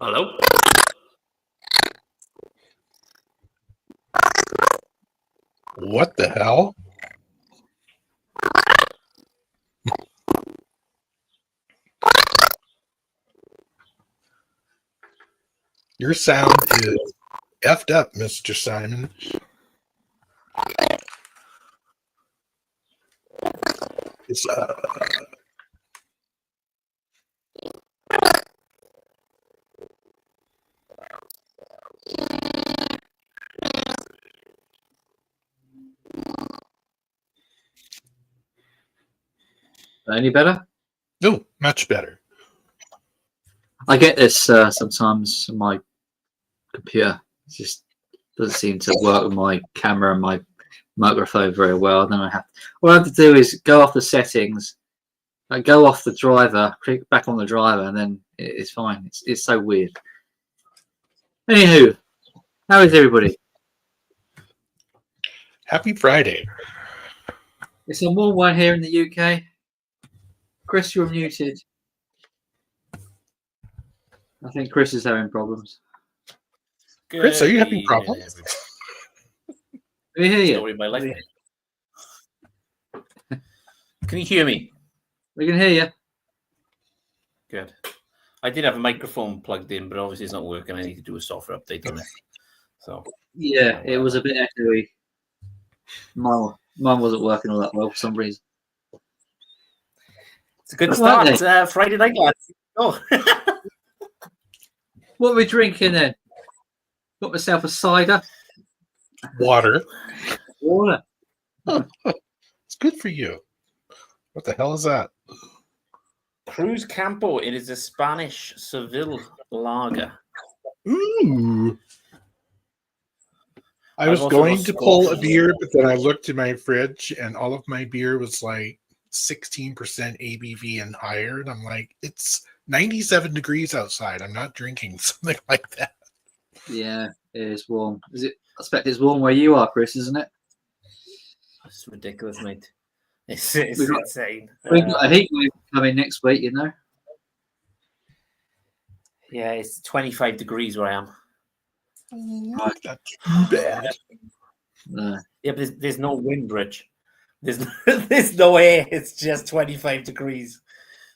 Hello? What the hell? Your sound is effed up, Mr. Simon. It's Any better? no, much better. I get this sometimes on my computer. It just doesn't seem to work with my camera and my microphone very well. Then what I have to do is go off the settings, go off the driver, click back on the driver, and then it's fine. It's so weird. Anywho, how is everybody? Happy Friday. It's a warm one here in the UK. Chris, you're muted. I think Chris is having problems. Chris, are you having problems? We hear you. Story of my life. Can you hear me? We can hear you. Good. I did have a microphone plugged in, but obviously it's not working. I need to do a software update on it. So yeah, it was a bit echoey. Mine wasn't working all that well for some reason. it's a good start. Friday night, lads. Oh. What are we drinking then? Got myself a cider. Water. Water. It's good for you. What the hell is that? Cruz Campo. It is a Spanish Seville lager. Ooh. I was going to pull a beer, but then I looked in my fridge and all of my beer was like 16% ABV and higher. And I'm like, it's 97 degrees outside. I'm not drinking something like that. Yeah, it is warm. I expect it's warm where you are, Chris, isn't it? It's ridiculous, mate. It's insane. We've got a heat wave coming next week, you know. Yeah, it's 25 degrees where I am. Not too bad. No. Yeah, but there's no wind, Rich. There's no air. It's just 25 degrees.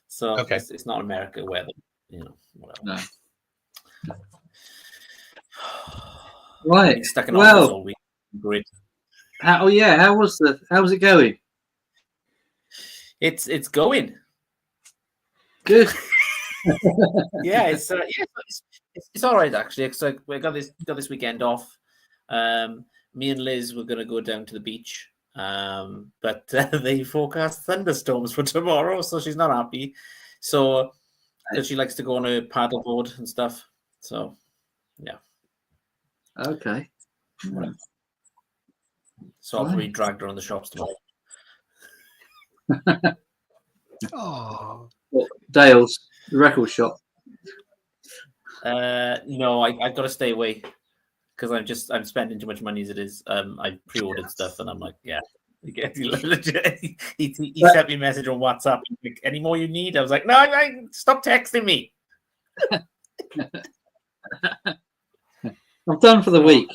So okay. It's not America weather, you know. Whatever. No. Right. Been stuck in office all week. Great. How was it going? It's going. Good. Yeah, it's all right actually. It's like we got this weekend off. Me and Liz were gonna go down to the beach, but they forecast thunderstorms for tomorrow, so she's not happy. So she likes to go on a paddleboard and stuff. So yeah. Okay. So I'll probably drag her on the shops tomorrow. Oh. Dale's, the record shop. No, I've got to stay away because I'm spending too much money as it is. I pre-ordered stuff and I'm like, yeah. He sent me a message on WhatsApp. Like, any more you need? I was like, no, stop texting me. I'm done for the week.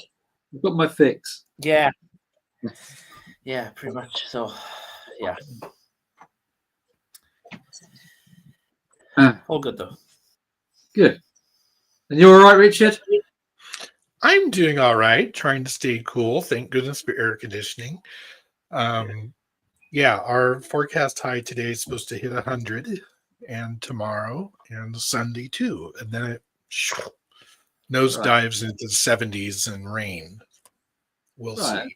I've got my fix. Yeah, pretty much. So, yeah. All good though. Good. And you all right, Richard? I'm doing all right, trying to stay cool. Thank goodness for air conditioning. Yeah, our forecast high today is supposed to hit 100, and tomorrow and Sunday too, and then it nosedives into the 70s and rain. We'll see.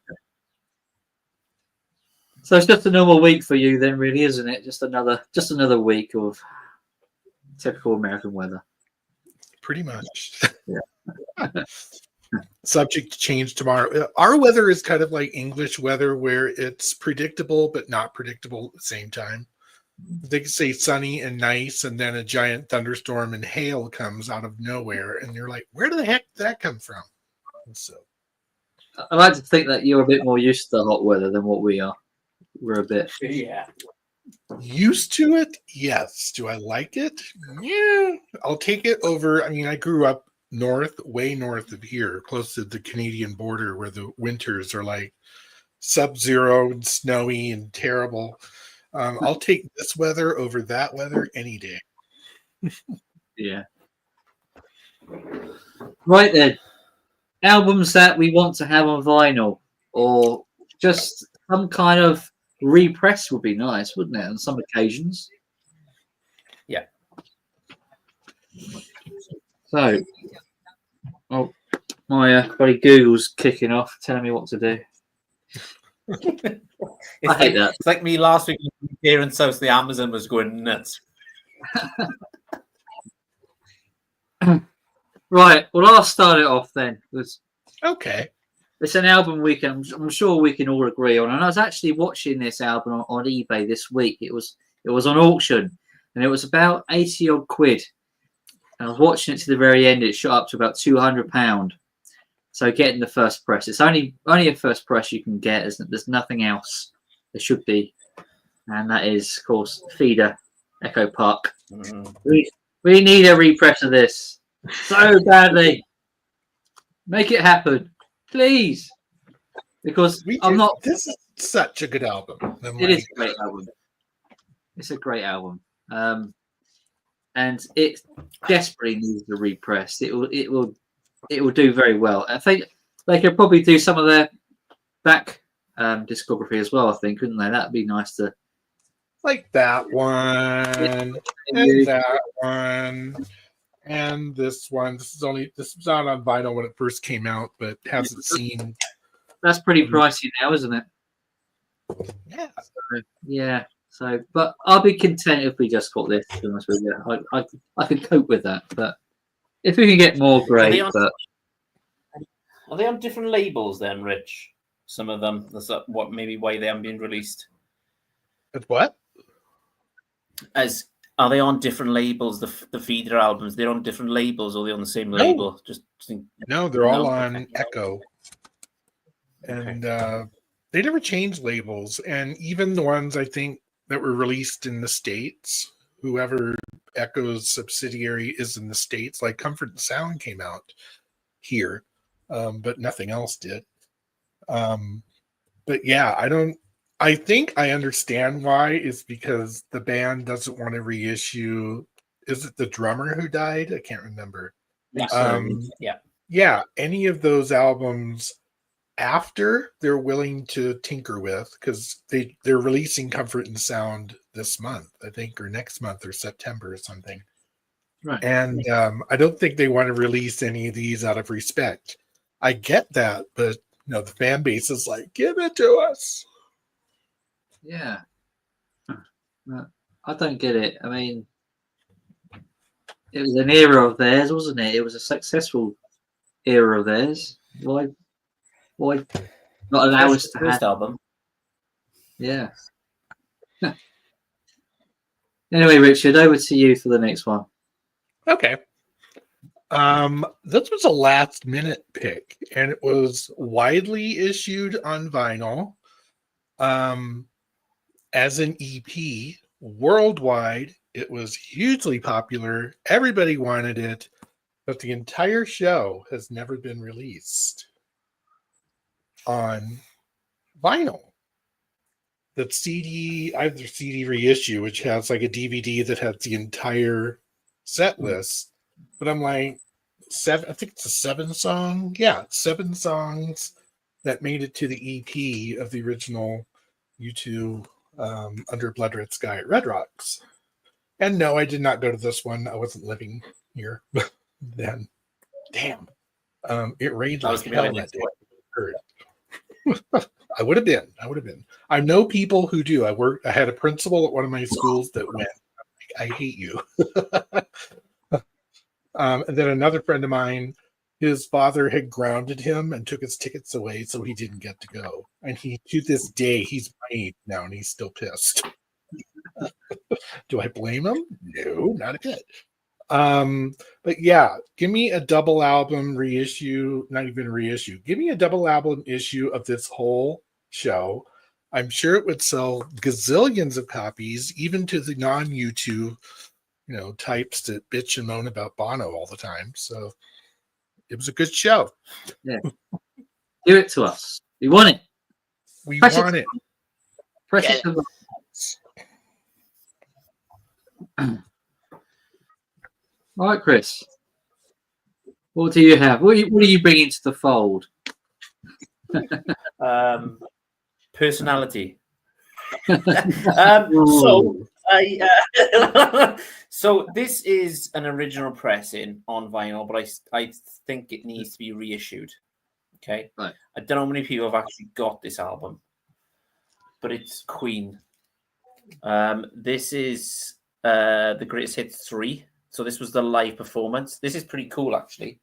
So it's just a normal week for you then, really, isn't it? Just another week of typical American weather. Pretty much. Yeah. Subject to change tomorrow. Our weather is kind of like English weather, where it's predictable but not predictable at the same time. They can say sunny and nice, and then a giant thunderstorm and hail comes out of nowhere, and you're like, where the heck did that come from? And so I like to think that you're a bit more used to the hot weather than what we are. We're a bit. Yeah. Used to it, yes. Do I like it? Yeah, I'll take it over. I mean, I grew up way north of here, close to the Canadian border, where the winters are like sub-zero and snowy and terrible. I'll take this weather over that weather any day. Yeah. Right then. Albums that we want to have on vinyl, or just some kind of repress would be nice, wouldn't it? On some occasions. Yeah. So, oh, my buddy Google's kicking off, telling me what to do. I hate that. It's like me last week here in South. The Amazon was going nuts. Right. Well, I'll start it off then. Okay. It's an album I'm sure we can all agree on. And I was actually watching this album on eBay this week. It was on auction, and it was about 80 odd quid. And I was watching it to the very end. It shot up to about £200. So getting the first press. It's only a first press you can get. There's nothing else there should be, and that is, of course, Feeder Echo Park. We need a repress of this so badly. Make it happen, please. Because I'm not. This is such a good album. It is a great album. It's a great album, and it desperately needs a repress. It will do very well. I think they could probably do some of their back discography as well. I think, couldn't they? That'd be nice to. Like that one, and that one, and this one. This was out on vinyl when it first came out, but hasn't seen. That's pretty pricey now, isn't it? Yeah. Yeah. So, but I'll be content if we just got this. To be honest with you, I could cope with that. But if we can get more, great. Are they on different labels then, Rich? Some of them. That's what maybe why they haven't been released. What? Are they on different labels? The Feeder albums, they're on different labels, or are they on the same label? No, they're all on Echo, and they never changed labels. And even the ones I think that were released in the States, whoever Echo's subsidiary is in the States, like Comfort and Sound came out here, but nothing else did. But yeah, I think I understand why. Is because the band doesn't want to reissue. Is it the drummer who died? I can't remember. Yeah. Any of those albums after they're willing to tinker with, because they're releasing Comfort and Sound this month, I think, or next month, or September or something. Right. And I don't think they want to release any of these out of respect. I get that, but the fan base is like, give it to us. Yeah. I don't get it. I mean, it was an era of theirs, wasn't it? It was a successful era of theirs. Why not allow us to have album? Yeah. Anyway, Richard, over to you for the next one. Okay. This was a last minute pick, and it was widely issued on vinyl. As an EP worldwide, it was hugely popular. Everybody wanted it, but the entire show has never been released on vinyl. The CD, I have the CD reissue, which has like a DVD that has the entire set list. But I'm like, I think it's a 7-song. Yeah, 7 songs that made it to the EP of the original U2 Under Blood Red Sky at Red Rocks. And no, I did not go to this one. I wasn't living here then. Damn. It rained like hell that day. I would have been. I know people who do. I had a principal at one of my schools that went. I hate you. And then another friend of mine, his father had grounded him and took his tickets away, so he didn't get to go. And to this day, he's my age now, and he's still pissed. Do I blame him? No, not a bit. But yeah, give me a double album reissue, not even reissue. Give me a double album issue of this whole show. I'm sure it would sell gazillions of copies, even to the non-YouTube, types that bitch and moan about Bono all the time. So it was a good show. Yeah. Give it to us. We want it. We Press want it. Press it to the All right, Chris. What do you have? What are you bringing to the fold? Personality. Ooh. So this is an original pressing on vinyl, but I think it needs to be reissued. Okay, Right. I don't know how many people have actually got this album, but it's Queen. This is the Greatest Hits 3. So this was the live performance. This is pretty cool, actually.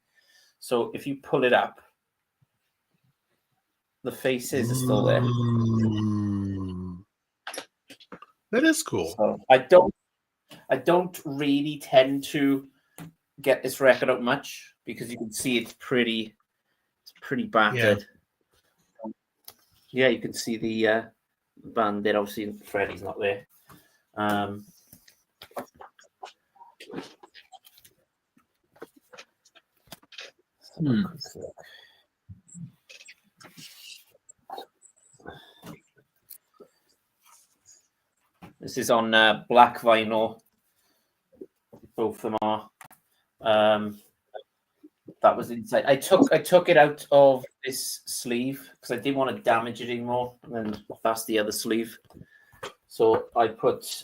So if you pull it up, the faces are still there. That is cool. So I don't really tend to get this record out much because you can see it's pretty battered. Yeah, you can see the band there. Obviously, Freddie's not there. This is on black vinyl. Both of them are. That was inside. I took it out of this sleeve because I didn't want to damage it anymore. And then that's the other sleeve. So I put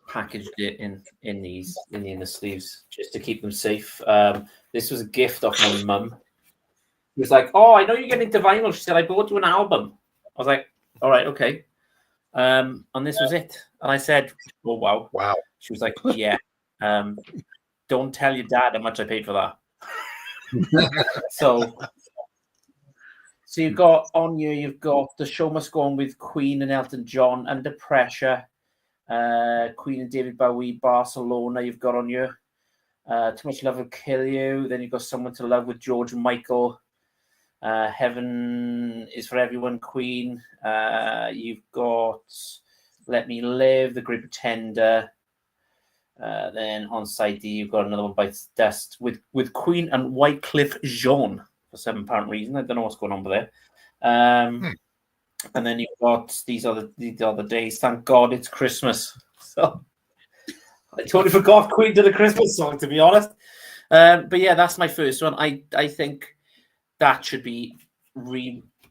packaged it in the inner sleeves just to keep them safe. This was a gift off my mum. She was like, "Oh, I know you're getting into vinyl." She said, "I bought you an album." I was like, "All right, okay." And this was it. And I said, "Oh wow." She was like, "Yeah. Don't tell your dad how much I paid for that." So you've got on you. You've got The Show Must Go On with Queen and Elton John, Under Pressure, Queen and David Bowie, Barcelona. You've got on you. Too Much Love Will Kill You. Then you've got Someone to Love with George and Michael. Heaven is for Everyone, Queen. You've got Let Me Live, The Great Pretender. Then on side D, you've got another one, Bites Dust, with Queen and Wycliffe Jean for some apparent reason. I don't know what's going on with there. And then you've got these other days. Thank God It's Christmas. So I totally forgot Queen did a Christmas song, to be honest. But yeah, that's my first one. I think that should be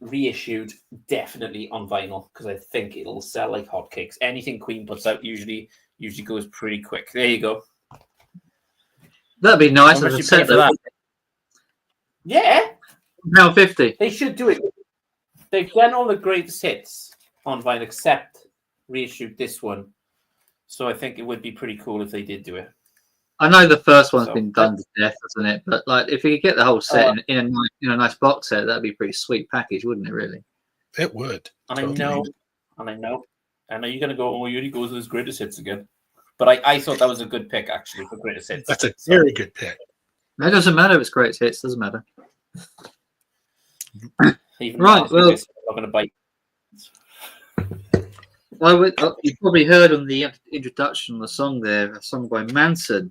reissued definitely on vinyl because I think it'll sell like hotcakes. Anything Queen puts out usually goes pretty quick. There you go. That'd be nice. How much you pay for that? Yeah. Now 50. They should do it. They've done all the greatest hits on vinyl except reissued this one. So I think it would be pretty cool if they did do it. I know the first one's been done to death, hasn't it? But like, if you could get the whole set in a nice box set, that'd be a pretty sweet package, wouldn't it? Really, it would. And totally. I know you're gonna go. Oh, Yuri goes to his greatest hits again. But I thought that was a good pick actually for greatest hits. That's a very good pick. It doesn't matter if it's greatest hits. Doesn't matter. Right. Well, I'm not gonna bite. Well, you probably heard on the introduction of the song there, a song by Manson.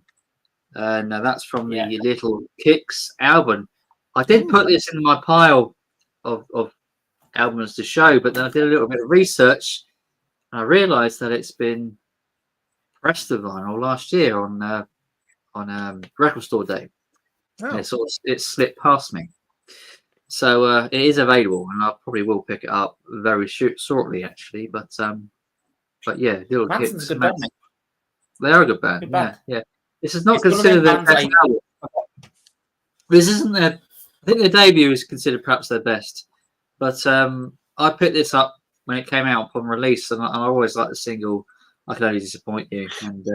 Now that's from the Little Kicks album. I did put this in my pile of albums to show, but then I did a little bit of research and I realised that it's been pressed to vinyl last year on Record Store Day. Oh. It slipped past me. So it is available, and I probably will pick it up very shortly, actually. But yeah, Little Kicks. A good band. They are a good band. Yeah. This is not considered their best album. This isn't their. I think their debut is considered perhaps their best. But I picked this up when it came out upon release, and I always like the single "I Can Only Disappoint You," and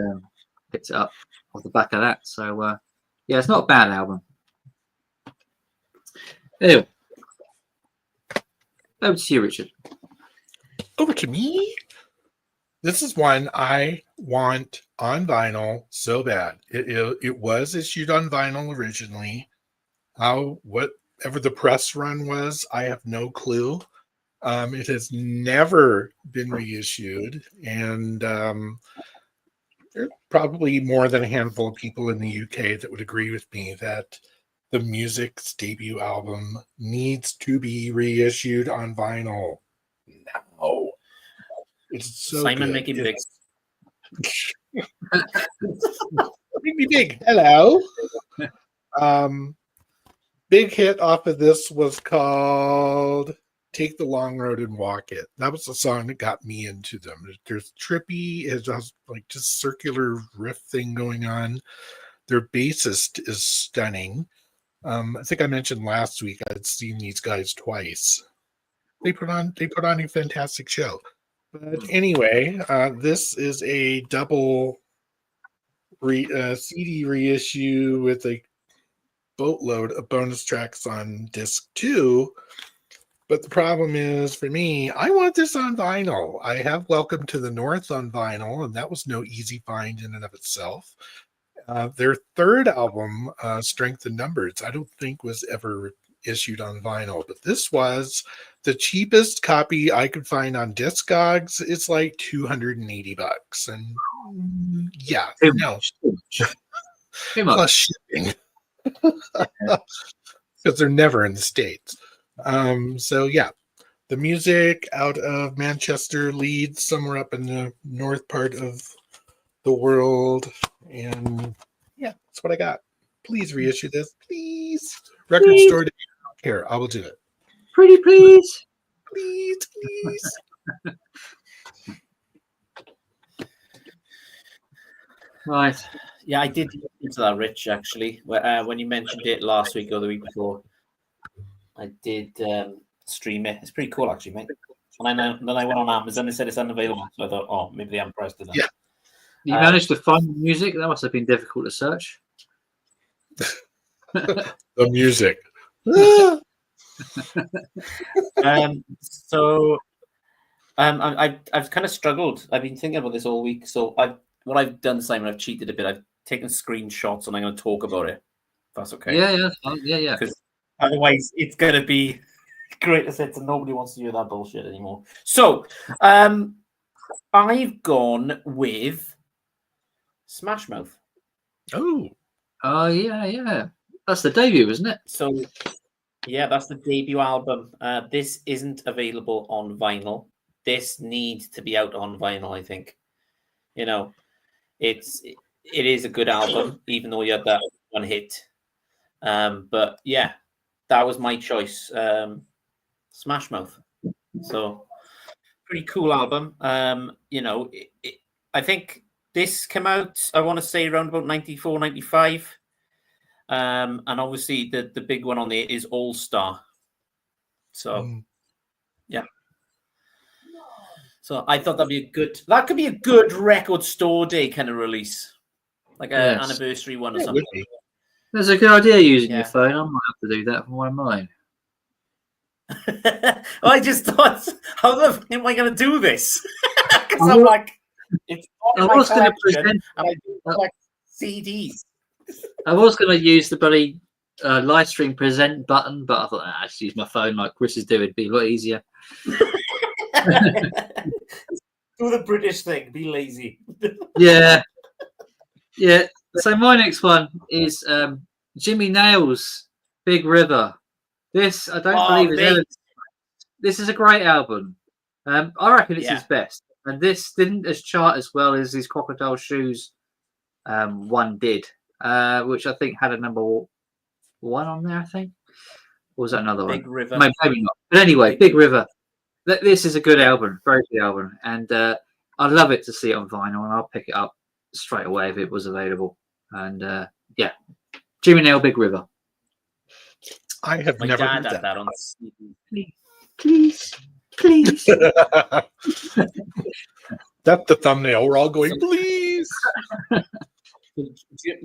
picked it up off the back of that. So yeah, it's not a bad album. Anyway, over to you, Richard. Over to me. This is one I want on vinyl so bad. It was issued on vinyl originally. Whatever the press run was, I have no clue. It has never been reissued, and there are probably more than a handful of people in the UK that would agree with me that the Music's debut album needs to be reissued on vinyl. No, it's so Simon good. making big. Make me big. Hello. Big hit off of this was called "Take the Long Road and Walk It." That was the song that got me into them. There's trippy, it's like just circular riff thing going on. Their bassist is stunning. I think I mentioned last week I'd seen these guys twice. They put on a fantastic show. But anyway, this is a double CD reissue with a boatload of bonus tracks on disc 2. But the problem is, for me, I want this on vinyl. I have Welcome to the North on vinyl, and that was no easy find in and of itself. Their third album, Strength in Numbers, I don't think was ever issued on vinyl, but this was the cheapest copy I could find on Discogs. It's like $280, and yeah, no, plus shipping, because they're never in the States. So yeah, the music out of Manchester, Leeds, somewhere up in the north part of the world, and yeah, that's what I got. Please reissue this, please. Record store, here, I will do it. Pretty please. Please. Right. Yeah, I did look into that, Rich, actually. When you mentioned it last week or the week before, I did stream it. It's pretty cool, actually, mate. And then I went on Amazon and said it's unavailable. So I thought, oh, maybe the Empress did that. Yeah. You managed to find the music? That must have been difficult to search. The music. I've kind of struggled. I've been thinking about this all week. So what I've done, Simon, I've cheated a bit. I've taken screenshots and I'm going to talk about it. If that's okay. Yeah. Because otherwise, it's going to be great as and nobody wants to hear that bullshit anymore. So, I've gone with Smash Mouth. Oh, yeah. That's the debut, isn't it? So, yeah, that's the debut album. This isn't available on vinyl. This needs to be out on vinyl, I think. You know, it is a good album, even though you had that one hit. But yeah, that was my choice. Smash Mouth. So pretty cool album. I think this came out, I want to say around about 94, 95. And obviously the big one on there is All Star. So yeah. So I thought that could be a good record store day kind of release. Like an anniversary one or something. That's a good idea using your phone. I might have to do that for one of mine. I just thought, how the fuck am I going to do this? Because I'm like, it's I was going to present, and I do like CDs. I was going to use the bloody live stream present button, but I thought I should use my phone like Chris is doing. It'd be a lot easier. Do the British thing. Be lazy. Yeah. So my next one is Jimmy Nail's Big River. This I don't believe is ever. This is a great album. I reckon it's his best. And this didn't as chart as well as his Crocodile Shoes one did, which I think had a number 1 on there, I think. Or was that another one? Big River. Maybe not. But anyway, Big River. This is a good album, very good album. And I'd love it to see it on vinyl, and I'll pick it up straight away if it was available. And Jimmy Nail, Big River. I have My never dad heard had that on CD. Please. That's the thumbnail. We're all going, please.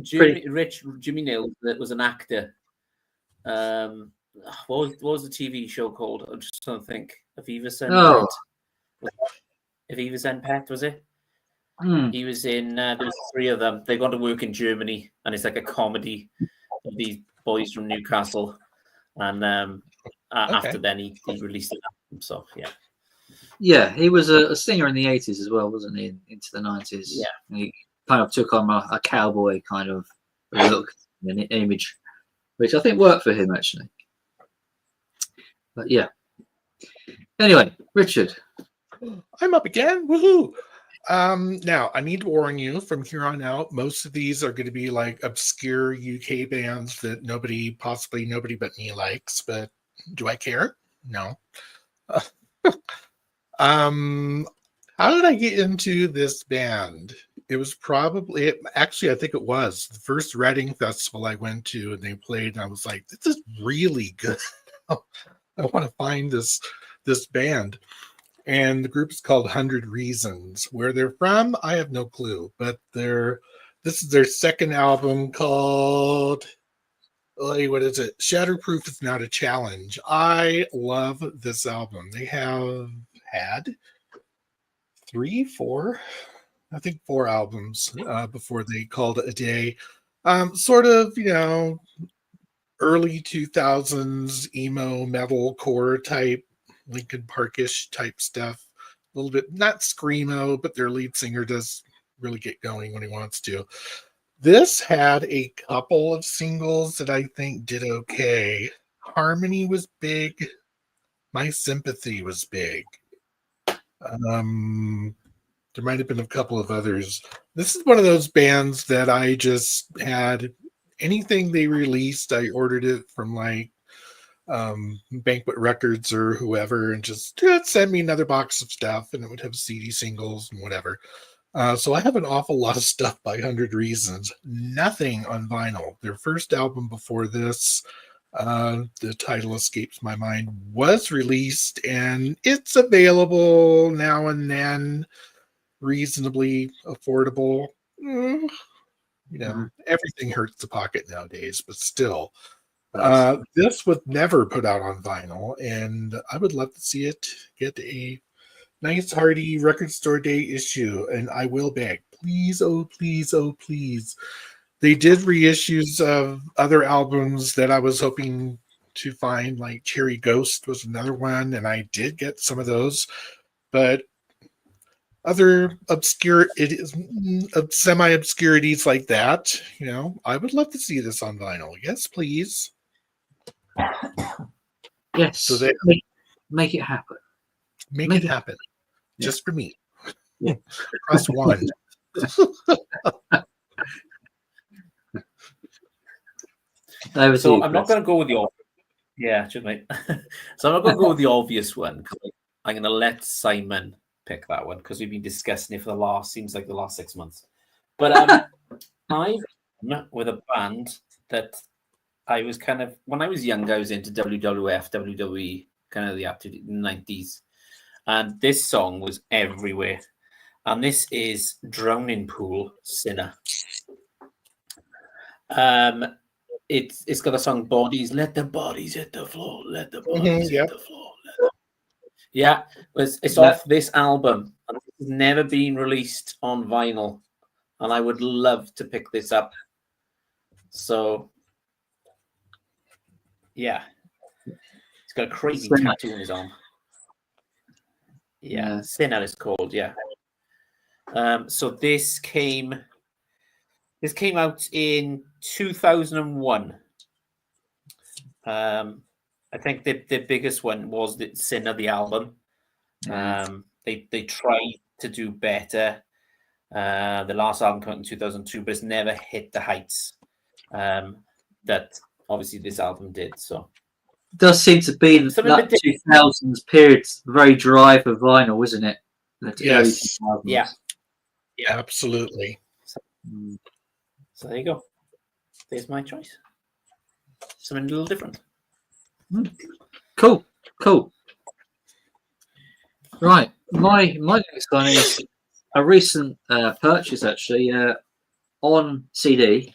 Jimmy Nail was an actor. What was the TV show called? I'm just trying to think. Aviva Sen Pet. Aviva Sen Pet, was it? He was in. There was 3 of them. They gone to work in Germany, and it's like a comedy of these boys from Newcastle. And after then, he released So yeah. Yeah, he was a singer in the 80s as well, wasn't he? Into the 90s. Yeah. And he kind of took on a cowboy kind of look and image, which I think worked for him actually. But yeah. Anyway, Richard. I'm up again. Woohoo! Now I need to warn you from here on out, most of these are going to be like obscure UK bands that possibly nobody but me likes, but do I care? No. How did I get into this band? It was actually, I think it was the first Reading festival I went to, and they played, and I was like, this is really good. I want to find this band. And the group is called 100 Reasons. Where they're from, I have no clue, but this is their second album called, what is it? Shatterproof is Not a Challenge. I love this album. They have had 4 albums before they called it a day. Sort of, early 2000s emo metal core type, Linkin Parkish type stuff. A little bit, not screamo, but their lead singer does really get going when he wants to. This had a couple of singles that I think did okay. Harmony was big. My Sympathy was big. There might have been a couple of others. This is one of those bands that I just had anything they released, I ordered it from like Banquet Records or whoever, and just send me another box of stuff, and it would have CD singles and whatever. So I have an awful lot of stuff by 100 Reasons. Nothing on vinyl. Their first album before this, the title escapes my mind, was released, and it's available now and then, reasonably affordable. Everything hurts the pocket nowadays, but still. This was never put out on vinyl, and I would love to see it get a nice, hearty record store day issue, and I will beg. Please, oh, please, oh, please. They did reissues of other albums that I was hoping to find, like Cherry Ghost was another one, and I did get some of those, but other semi-obscurities like that, I would love to see this on vinyl. Yes, please. Yes. So make it happen. Make it happen. Yeah. Just for me. Yeah. Press 1. So I'm not going to go with the obvious. Yeah, should mate. So I'm not going to go with the obvious one. I'm going to let Simon pick that one because we've been discussing it for the last 6 months. But I've met with a band that I was kind of, when I was younger, I was into WWF, WWE, kind of the up to the 90s. And this song was everywhere. And this is Drowning Pool, Sinner. It's got a song, Bodies, Let the Bodies Hit the Floor, Let the Bodies Hit the Floor. Yeah, it's off this album. And it's never been released on vinyl. And I would love to pick this up. So, yeah. He's got a crazy tattoo on his arm. Yeah, Sinner is called, yeah. So this came out in 2001. I think the biggest one was the Sinner, the album. They tried to do better. The last album came out in 2002, but it's never hit the heights that obviously this album did. So it does seem to be that 2000s period very dry for vinyl, isn't it? Yes. Yeah, absolutely. So there you go. There's my choice. Something a little different. Cool. Right, my next one is a recent purchase actually on CD,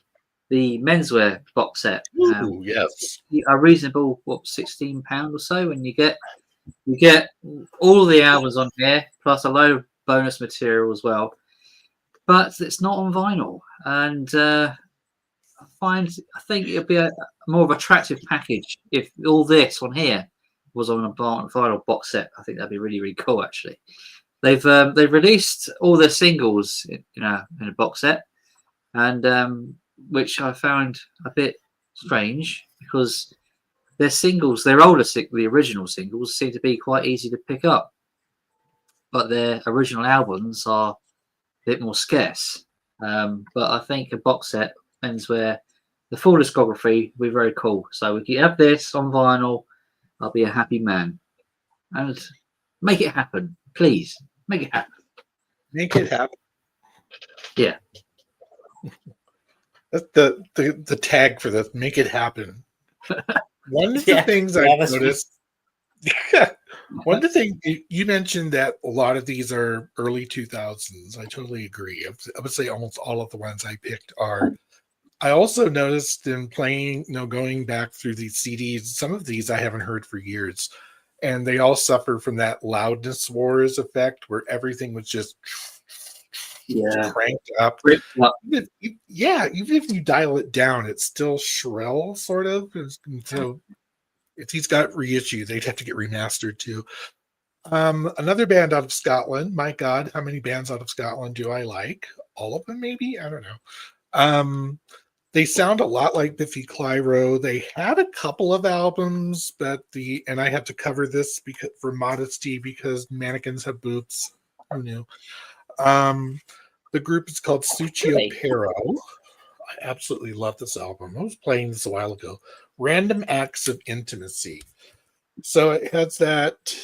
the menswear box set. Yes, a reasonable £16 or so, and you get all the albums on here plus a load of bonus material as well. But it's not on vinyl, and I think it'll be a more of attractive package if all this on here was on a vinyl box set, I think that'd be really, really cool. Actually, they've released all their singles, in a box set, and which I found a bit strange because their singles, the original singles, seem to be quite easy to pick up, but their original albums are a bit more scarce. But I think a box set ends where the full discography will be very cool. So we can have this on vinyl. I'll be a happy man. And make it happen, please. Make it happen. Make it happen. Yeah. That's the tag for this. Make it happen. One of the things I noticed. One of the things you mentioned that a lot of these are early 2000s. I totally agree. I would say almost all of the ones I picked are. I also noticed in playing, going back through these CDs, some of these I haven't heard for years, and they all suffer from that loudness wars effect where everything was just cranked up. Even if you dial it down, it's still shrill, sort of. So if these got reissued, they'd have to get remastered too. Another band out of Scotland. My God, how many bands out of Scotland do I like? All of them, maybe? I don't know. They sound a lot like Biffy Clyro. They had a couple of albums, and I had to cover this for modesty because mannequins have boobs. Who knew? The group is called Sucio Pero. I absolutely love this album. I was playing this a while ago. Random Acts of Intimacy. So it has that,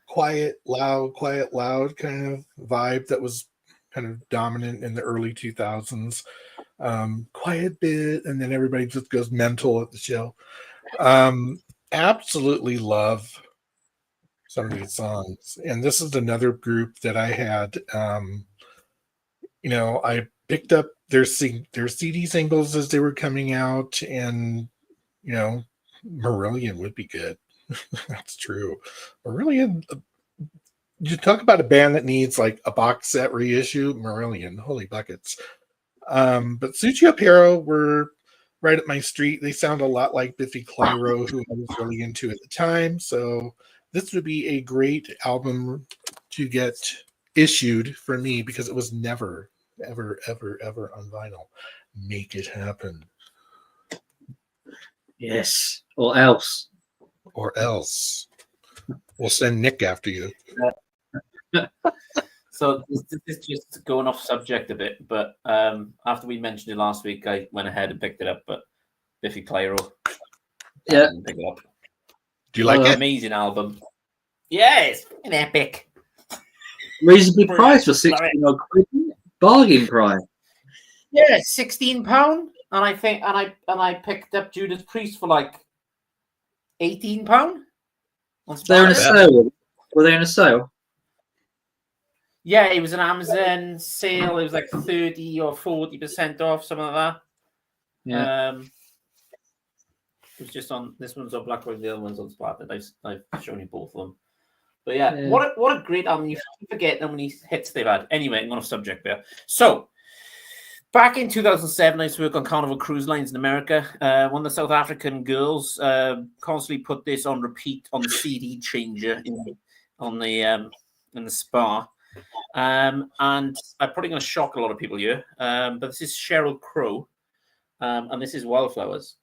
quiet, loud kind of vibe that was kind of dominant in the early 2000s. Quiet bit, and then everybody just goes mental at the show. Absolutely love some of these songs. And this is another group that I had, I picked up their CD singles as they were coming out, and, Marillion would be good. That's true. Marillion, you talk about a band that needs like a box set reissue, Marillion, holy buckets. But Sucio Pero were right up my street. They sound a lot like Biffy Clyro, who I was really into at the time. So this would be a great album to get issued for me because it was never, ever, ever, ever on vinyl. Make it happen. Yes. Or else. We'll send Nick after you. So this is just going off subject a bit, but after we mentioned it last week, I went ahead and picked it up. But Biffy Clyro, yeah, pick it up. Do you like it? Amazing album. Yeah, it's an epic. Reasonably priced for 16 odd quid. Bargain price. Yeah, £16, and I think, and I picked up Judas Priest for like £18. They're in a sale. Were they in a sale? Yeah, it was an Amazon sale. It was like 30 or 40% off, something like that. Yeah. It was just on, this one's on Black Rock, the other one's on Splattered. I've shown you both of them. But yeah. What a great album. You forget how many hits they've had. Anyway, I'm on a subject there. So, back in 2007, I used to work on Carnival Cruise Lines in America. One of the South African girls constantly put this on repeat on the CD changer in the spa. And I'm probably going to shock a lot of people here, but this is Sheryl Crow, and this is Wildflowers.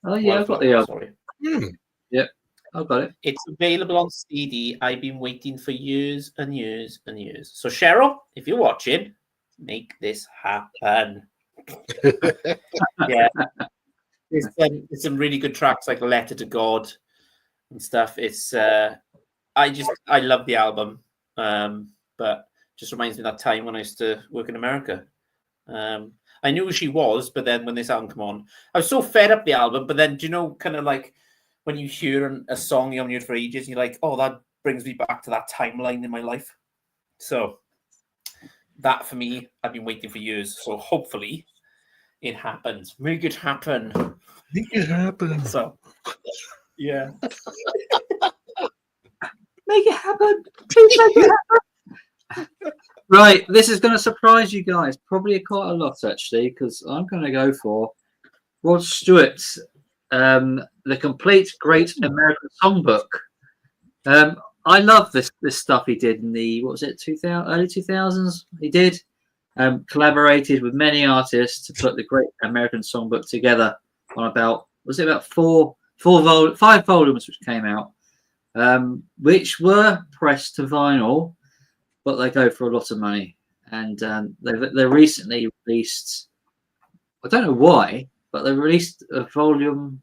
Oh yeah, I've got the sorry. Yeah, I've got it. It's available on CD. I've been waiting for years and years and years. So Sheryl, if you're watching, make this happen. Yeah, it's some really good tracks like "Letter to God" and stuff. It's I love the album. But just reminds me of that time when I used to work in America. I knew who she was, but then when this album came on, I was so fed up the album. But then, do you know, kind of like when you hear a song you haven't heard for ages, and you're like, oh, that brings me back to that timeline in my life. So that for me, I've been waiting for years. So hopefully it happens. Make it happen. Make it happen. So, yeah. Make it happen. Please make it happen. Right, this is going to surprise you guys. Probably quite a lot, actually, because I'm going to go for Rod Stewart's the complete Great American Songbook. I love this stuff he did in the early 2000s. He did collaborated with many artists to put the Great American Songbook together on about 5 volumes which came out, which were pressed to vinyl, but they go for a lot of money. And they recently released, I don't know why, but they released a volume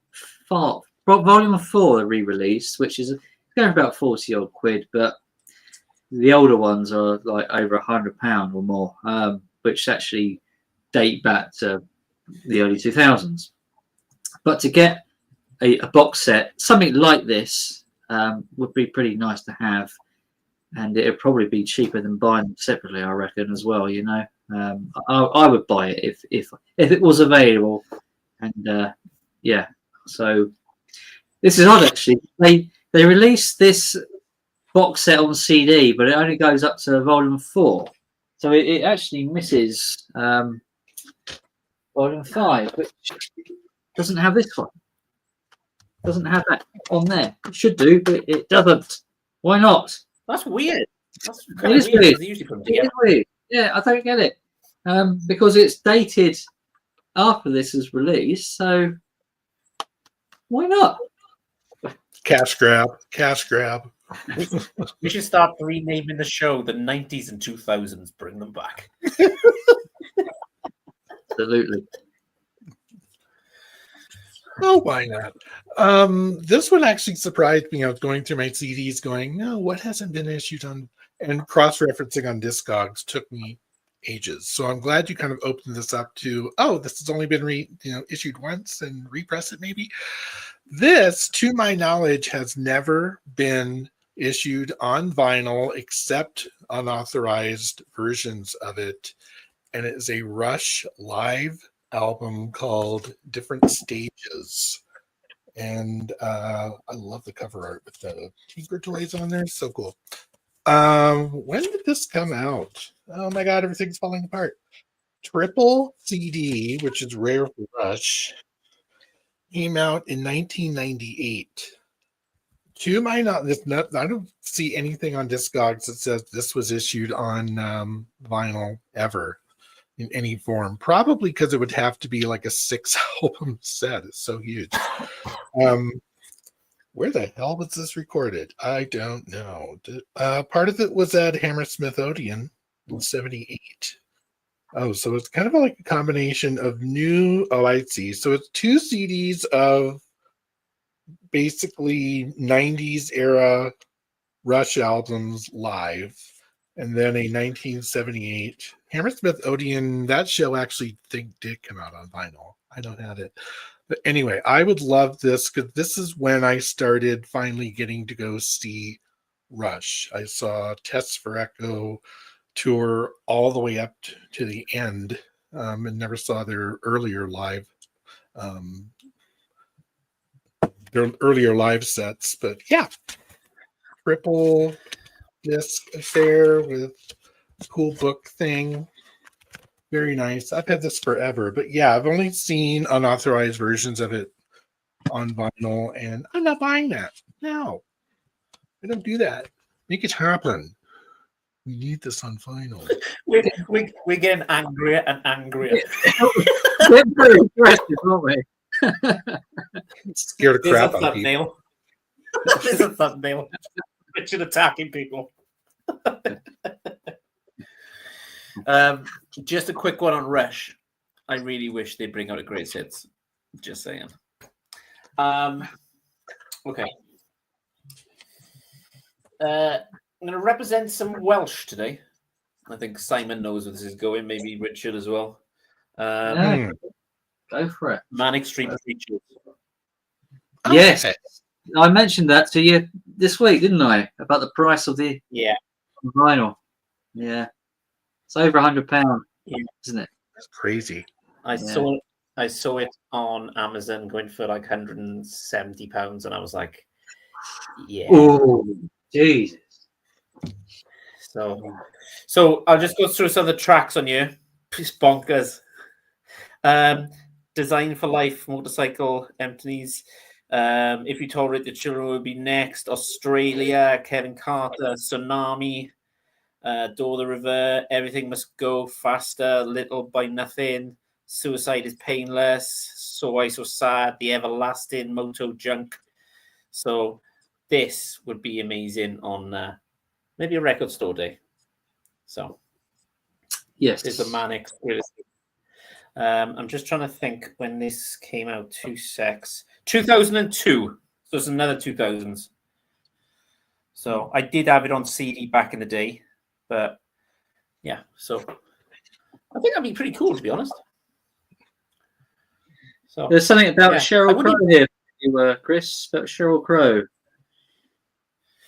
4 they re-released, which is going for about 40 odd quid, but the older ones are like over £100 or more, which actually date back to the early 2000s. But to get a box set, something like this, would be pretty nice to have, and it'd probably be cheaper than buying them separately, I reckon, as well. You know, I would buy it if it was available, and yeah. So this is odd, actually. They released this box set on CD, but it only goes up to volume 4, so it actually misses volume 5, which doesn't have this one. Doesn't have that on there. It should do, but it doesn't. Why not? That's weird. That's It kind of is weird. weird. They usually put them It is together. weird. Yeah, I don't get it. Because it's dated after this is released, so why not? Cash grab. Cash grab. We should start renaming the show the 90s and 2000s. Bring them back. Absolutely. Oh, why not? This one actually surprised me. I was going through my CDs going, no, what hasn't been issued on, and cross-referencing on Discogs took me ages. So I'm glad you kind of opened this up to, oh, this has only been issued once and repress it maybe. This, to my knowledge, has never been issued on vinyl except unauthorized versions of it. And it is a Rush live album called Different Stages. And I love the cover art with the Tinker Toys on there. So cool. When did this come out? Oh my God, everything's falling apart. Triple CD, which is rare for Rush, came out in 1998. To my knowledge, I don't see anything on Discogs that says this was issued on vinyl ever in any form. Probably because it would have to be like a 6-album set. It's so huge. Where the hell was this recorded? I don't know. Part of it was at Hammersmith Odeon in 78. Oh, so it's kind of like a combination of new. Oh, I see. So it's 2 CDs of basically 90s era Rush albums live, and then a 1978 Hammersmith Odeon. That show actually did come out on vinyl. I don't have it. But anyway, I would love this because this is when I started finally getting to go see Rush. I saw Tests for Echo tour all the way up to the end, and never saw their earlier live sets. But yeah, triple disc affair with cool book thing. Very nice. I've had this forever, but yeah, I've only seen unauthorized versions of it on vinyl, and I'm not buying that. No, I don't do that. Make it happen. We need this on vinyl. We're getting angrier and angrier. We're very aggressive, aren't we? Scared the There's crap a out of people. thumbnail. There's a thumbnail. Richard attacking people. Just a quick one on Rush. I really wish they'd bring out a great hits. Just saying. Okay. I'm going to represent some Welsh today. I think Simon knows where this is going. Maybe Richard as well. Yeah, go for it. Manic Street Preachers. Yes, I mentioned that to you this week, didn't I? About the price of the vinyl. Yeah, it's over £100, isn't it? That's crazy. I saw it on Amazon going for like £170, and I was like, yeah. Oh, Jesus. So I'll just go through some of the tracks on you. It's bonkers. Design for Life motorcycle empties. If You Tolerate the Children would be next. Australia, Kevin Carter, Tsunami, Door the River, Everything Must Go Faster, Little by Nothing, Suicide is Painless, So Why So Sad, The Everlasting, Moto Junk. So this would be amazing on maybe a record store day. So Yes. there's a manic. I'm just trying to think when this came out. 2002. So it's another 2000s. So I did have it on CD back in the day, but yeah. So I think that'd be pretty cool, to be honest. So There's something about yeah. Sheryl Crow here, Chris. About Sheryl Crow.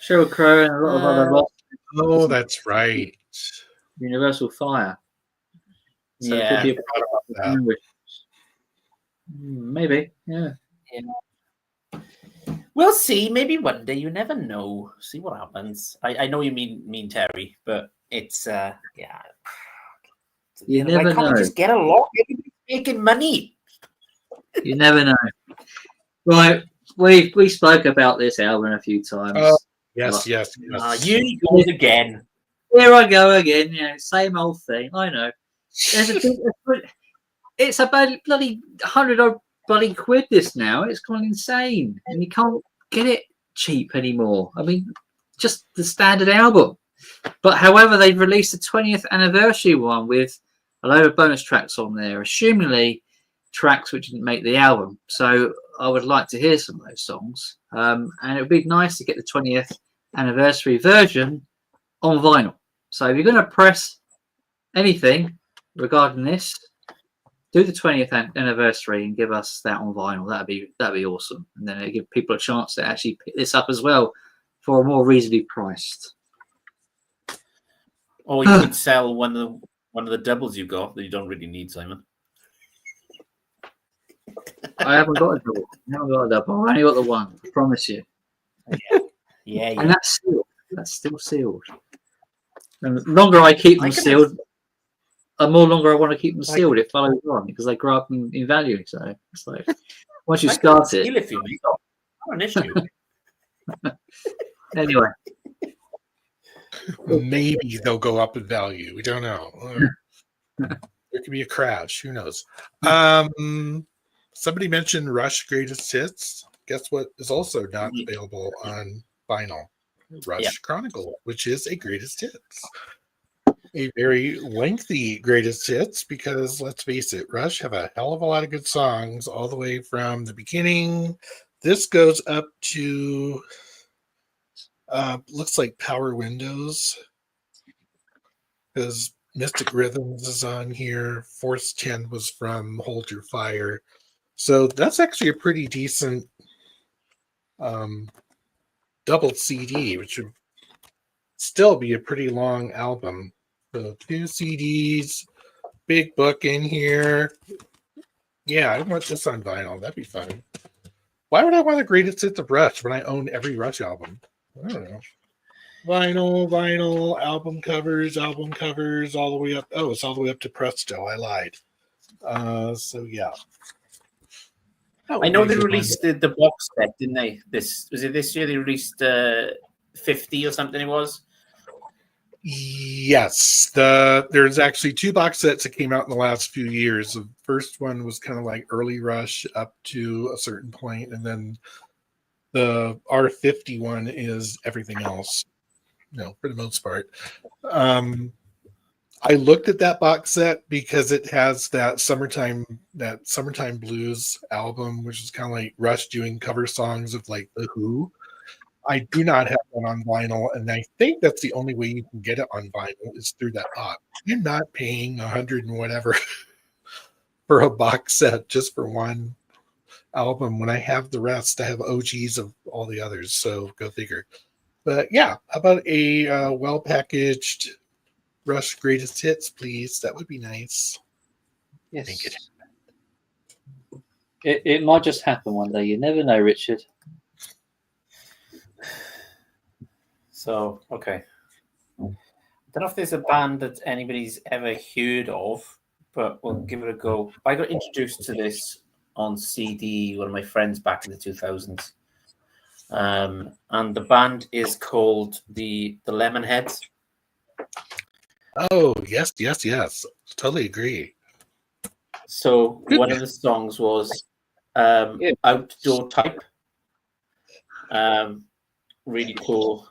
Sheryl Crow and a lot of other rock. Oh, that's right. Universal Fire. So Yeah. it could be a That. language. Maybe, yeah. We'll see. Maybe one day. You never know. See what happens. I know you mean Terry, but it's yeah. You never why can't know. we just get along? Everybody's making money. You never know. Right, we spoke about this album a few times. Oh, yes. You go again. Here I go again. Same old thing. I know. It's about bloody 100 odd bloody quid this now. It's gone insane, and you can't get it cheap anymore. I mean, just the standard album. But however, they've released the 20th anniversary one with a load of bonus tracks on there, assumingly tracks which didn't make the album. So I would like to hear some of those songs, and it would be nice to get the 20th anniversary version on vinyl. So if you're going to press anything regarding this, do the 20th anniversary and give us that on vinyl. That'd be awesome, and then it'll give people a chance to actually pick this up as well for a more reasonably priced. Or you could sell one of the doubles you got that you don't really need, Simon. I haven't got a double. I've only got the one. I promise you. Yeah. And that's sealed. That's still sealed. And the longer I keep them sealed, the more longer I want to keep them sealed. It follows on because they grow up in value. So it's like once you start it. If you make not an issue. Anyway. Maybe they'll go up in value. We don't know. There could be a crash. Who knows? Somebody mentioned Rush Greatest Hits. Guess what is also not available on vinyl? Rush Chronicle, which is a greatest hits. A very lengthy greatest hits because, let's face it, Rush have a hell of a lot of good songs all the way from the beginning. This goes up to looks like Power Windows, because Mystic Rhythms is on here. Force 10 was from Hold Your Fire. So that's actually a pretty decent double CD, which would still be a pretty long album. So 2 CDs, big book in here. Yeah, I want this on vinyl. That'd be fun. Why would I want the greatest hits of Rush when I own every Rush album? I don't know. Vinyl, album covers, all the way up. Oh, it's all the way up to Presto. I lied. So yeah. I know they released the box set, didn't they? This year they released 50 or something. It was. Yes, there's actually 2 box sets that came out in the last few years. The first one was kind of like early Rush up to a certain point, and then the R50 one is everything else. For the most part. I looked at that box set because it has that summertime blues album, which is kind of like Rush doing cover songs of like The Who. I do not have one on vinyl, and I think that's the only way you can get it on vinyl is through that box. You're not paying $100 and whatever for a box set just for one album when I have the rest. I have OGs of all the others, so go figure. But yeah, how about a well-packaged Rush Greatest Hits, please? That would be nice. Yes. It might just happen one day. You never know, Richard. So, okay. I don't know if there's a band that anybody's ever heard of, but we'll give it a go. I got introduced to this on CD, one of my friends back in the 2000s. And the band is called the Lemonheads. Oh, yes. Totally agree. So one of the songs was Outdoor Type. Really cool.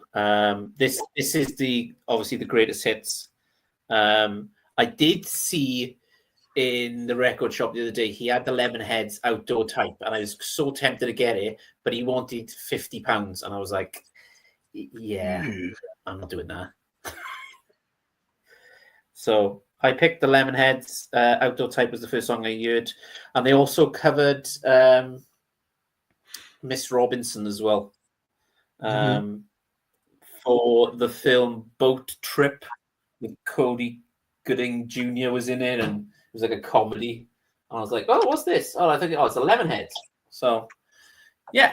This is obviously the greatest hits. I did see in the record shop the other day, he had the Lemonheads Outdoor Type, and I was so tempted to get it, but he wanted £50, and I was like, yeah, I'm not doing that. So I picked the Lemonheads. Outdoor Type was the first song I heard, and they also covered Miss Robinson as well. For the film Boat Trip, with Cody Gooding Jr. was in it, and it was like a comedy. And I was like, oh, what's this? Oh, I think it's the Lemonheads. So yeah,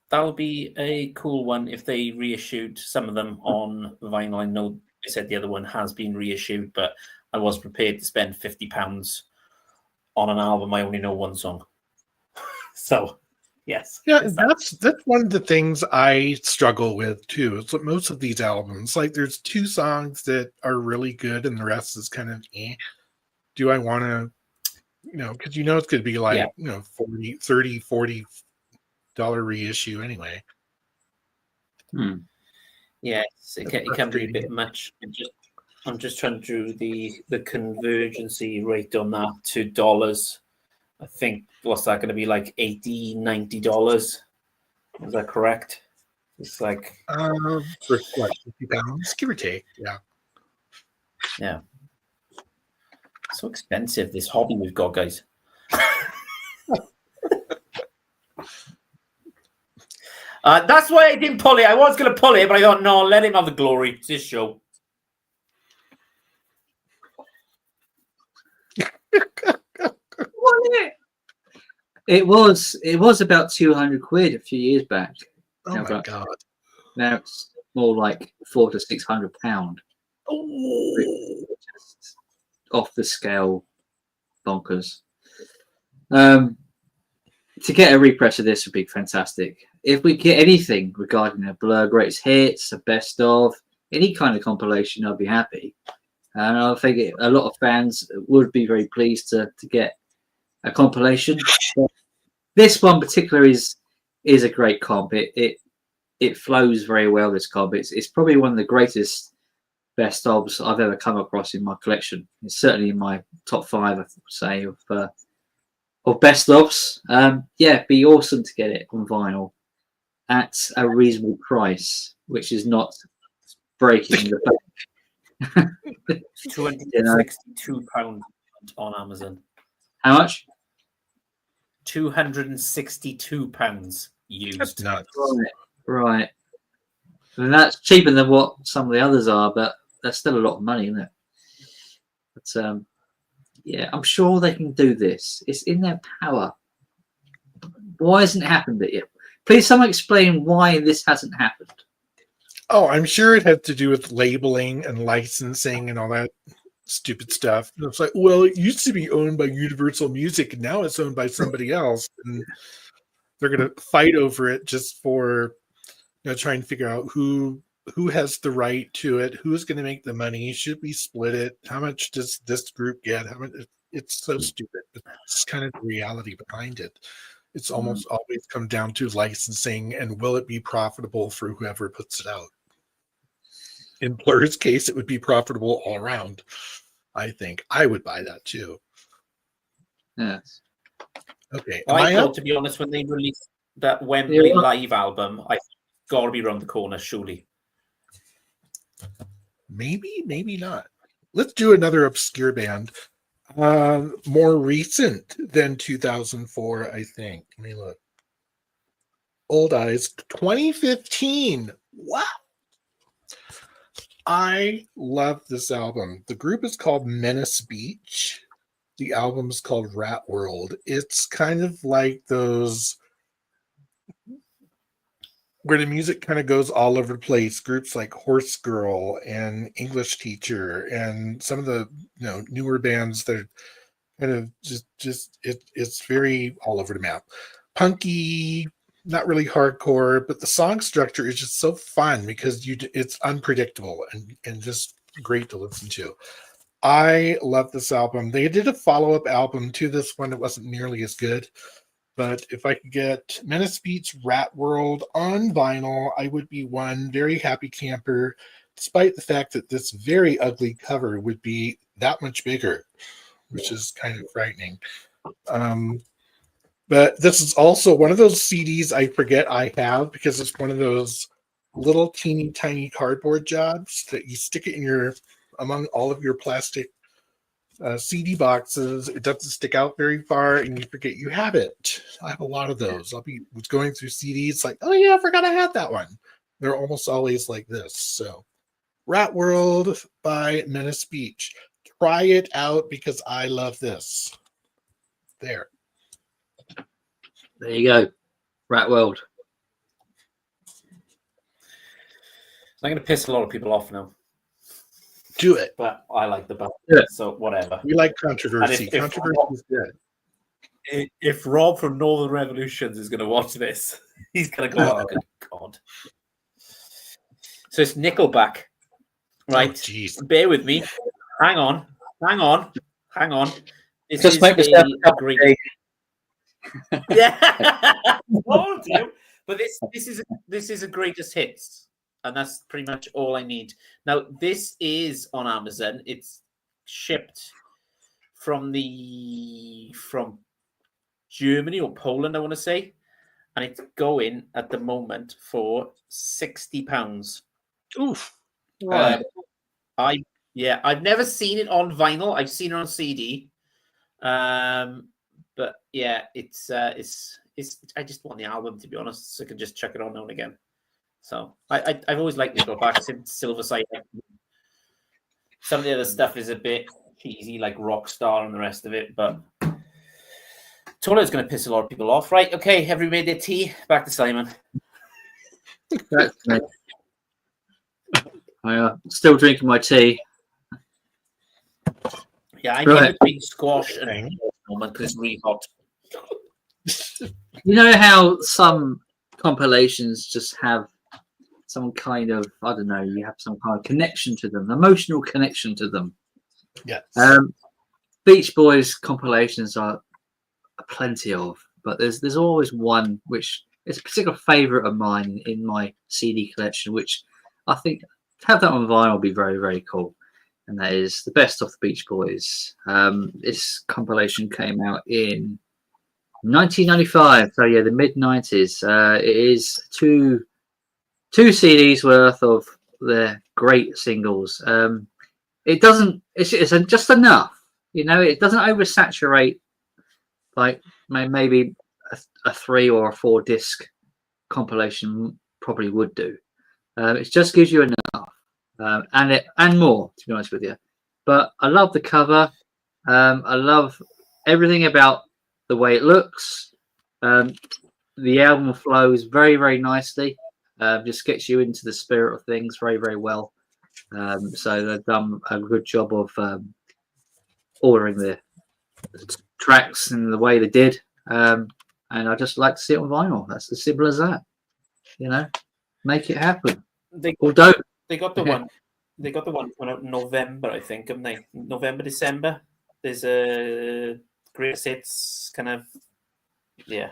that would be a cool one if they reissued some of them on vinyl. I know they said the other one has been reissued, but I was prepared to spend £50 on an album I only know one song. So yes. Yeah, that's one of the things I struggle with too. It's like most of these albums, like there's 2 songs that are really good and the rest is kind of do I want to, because it's going to be like, $40 reissue anyway. Yes, it can be a bit much. I'm just trying to do the convergency rate on that to dollars. I think, what's that going to be, like $80, $90? Is that correct? It's like for what, £50, give or take. Yeah. So expensive, this hobby we've got, guys. That's why I didn't pull it. I was going to pull it, but I thought, no, let him have the glory. It's his show. It was about 200 quid a few years back. Oh my god! Now it's more like £400 to £600. Just off the scale, bonkers. To get a repress of this would be fantastic. If we get anything regarding a Blur greatest hits, a best of, any kind of compilation, I'd be happy. And I think a lot of fans would be very pleased to get a compilation. But this one in particular is a great comp. It flows very well, this comp. It's probably one of the greatest best ofs I've ever come across in my collection. It's certainly in my top 5, I would say, of best ofs. It'd be awesome to get it on vinyl at a reasonable price, which is not breaking the bank. £262 on Amazon. How much? £262 used. That's nuts. Right. I mean, that's cheaper than what some of the others are, but that's still a lot of money, isn't it? But I'm sure they can do this. It's in their power. Why hasn't it happened yet? Please, someone explain why this hasn't happened. Oh, I'm sure it had to do with labeling and licensing and all that stupid stuff. And it's like, well, it used to be owned by Universal Music, and now it's owned by somebody else, and they're going to fight over it just for trying to figure out who has the right to it, who's going to make the money, should we split it, how much does this group get, how much. It's so stupid, but it's kind of the reality behind it. It's almost always come down to licensing and will it be profitable for whoever puts it out. In Blur's case, it would be profitable all around. I think I would buy that too. Yes. Okay. I thought, to be honest, when they released that Wembley live album, I got to be around the corner, surely. Maybe not. Let's do another obscure band. More recent than 2004, I think. Let me look. Old Eyes, 2015. Wow. I love this album. The group is called Menace Beach. The album is called Rat World. It's kind of like those where the music kind of goes all over the place. Groups like Horse Girl and English Teacher and some of the newer bands that are kind of it's very all over the map. Punky, not really hardcore, but the song structure is just so fun because it's unpredictable and just great to listen to. I love this album. They did a follow-up album to this one that wasn't nearly as good. But if I could get Menace Beats Rat World on vinyl, I would be one very happy camper, despite the fact that this very ugly cover would be that much bigger, which is kind of frightening. But this is also one of those CDs I forget I have because it's one of those little teeny tiny cardboard jobs that you stick it in among all of your plastic CD boxes. It doesn't stick out very far and you forget you have it. I have a lot of those. I'll be going through CDs like, oh yeah, I forgot I had that one. They're almost always like this. So Rat World by Menace Beach. Try it out because I love this. There you go. Rat World. I'm going to piss a lot of people off now. Do it. But I like the band, so whatever. We like controversy. Controversy is good. If Rob from Northern Revolutions is going to watch this, he's going to go, oh, good God. So it's Nickelback, right? Jeez. Bear with me. Hang on. This just make yourself a great. Yeah. Won't do. But this is a greatest hits. And that's pretty much all I need. Now, this is on Amazon. It's shipped from Germany or Poland, I want to say. And it's going at the moment for £60. Oof. Right. I've never seen it on vinyl. I've seen it on CD. But yeah, it's I just want the album, to be honest, so I can just check it on now and again. So I've always liked Nickelback since Silver Side. Some of the other stuff is a bit cheesy, like Rockstar and the rest of it, but Tola's going to piss a lot of people off. Right, okay, everybody made their tea. Back to Simon. I'm still drinking my tea. Yeah, I'm in between squash and moment because it's really hot. You know how some compilations just have some kind of, I don't know, you have some kind of connection to them, emotional connection to them. Yes. Beach Boys compilations are plenty of, but there's always one which is a particular favorite of mine in my CD collection, which I think to have that on vinyl would be very, very cool. And that is the Best of the Beach Boys. This compilation came out in 1995, so yeah, the mid-90s. It is two CDs worth of their great singles. It doesn't. It's just enough, you know. It doesn't oversaturate like maybe a 3 or a 4 disc compilation probably would do. It just gives you enough, and more, to be honest with you. But I love the cover. I love everything about the way it looks. The album flows very, very nicely. Just gets you into the spirit of things very, very well. So they've done a good job of ordering the tracks in the way they did. And I just like to see it on vinyl. That's as simple as that. You know, make it happen. They got the one. They got the one out in November, I think, haven't they? November, December. There's a greatest hits kind of, yeah.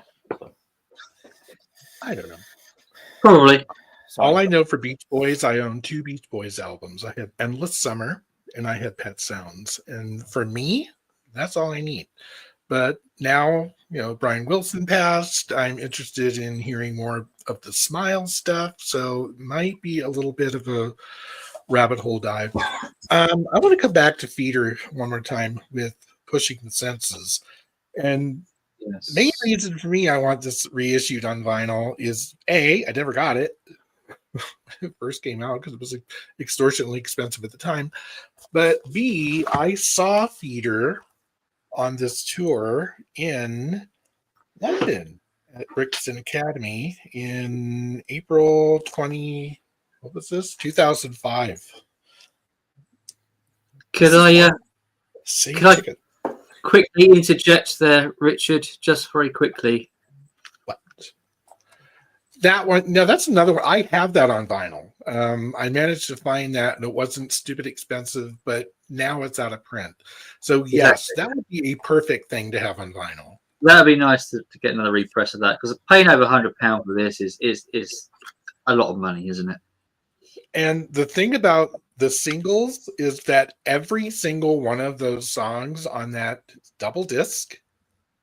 I don't know. Probably. Sorry. All I know for Beach Boys, I own 2 Beach Boys albums. I have Endless Summer and I have Pet Sounds. And for me, that's all I need. But now, you know, Brian Wilson passed. I'm interested in hearing more of the Smile stuff. So it might be a little bit of a rabbit hole dive. I want to come back to Feeder one more time with Pushing the Senses. And the main reason for me I want this reissued on vinyl is A, I never got it. It first came out because it was extortionately expensive at the time. But B, I saw Feeder on this tour in London. at Brixton Academy in April 2005. Could I Same could I ticket. quickly interject there, Richard, just very quickly? What? That one? No, that's another one. I have that on vinyl. I managed to find that, and it wasn't stupid expensive, but now it's out of print. So yes, that would be a perfect thing to have on vinyl. That'd be nice to get another repress of that, because paying over £100 for this is a lot of money, isn't it? And the thing about the singles is that every single one of those songs on that double disc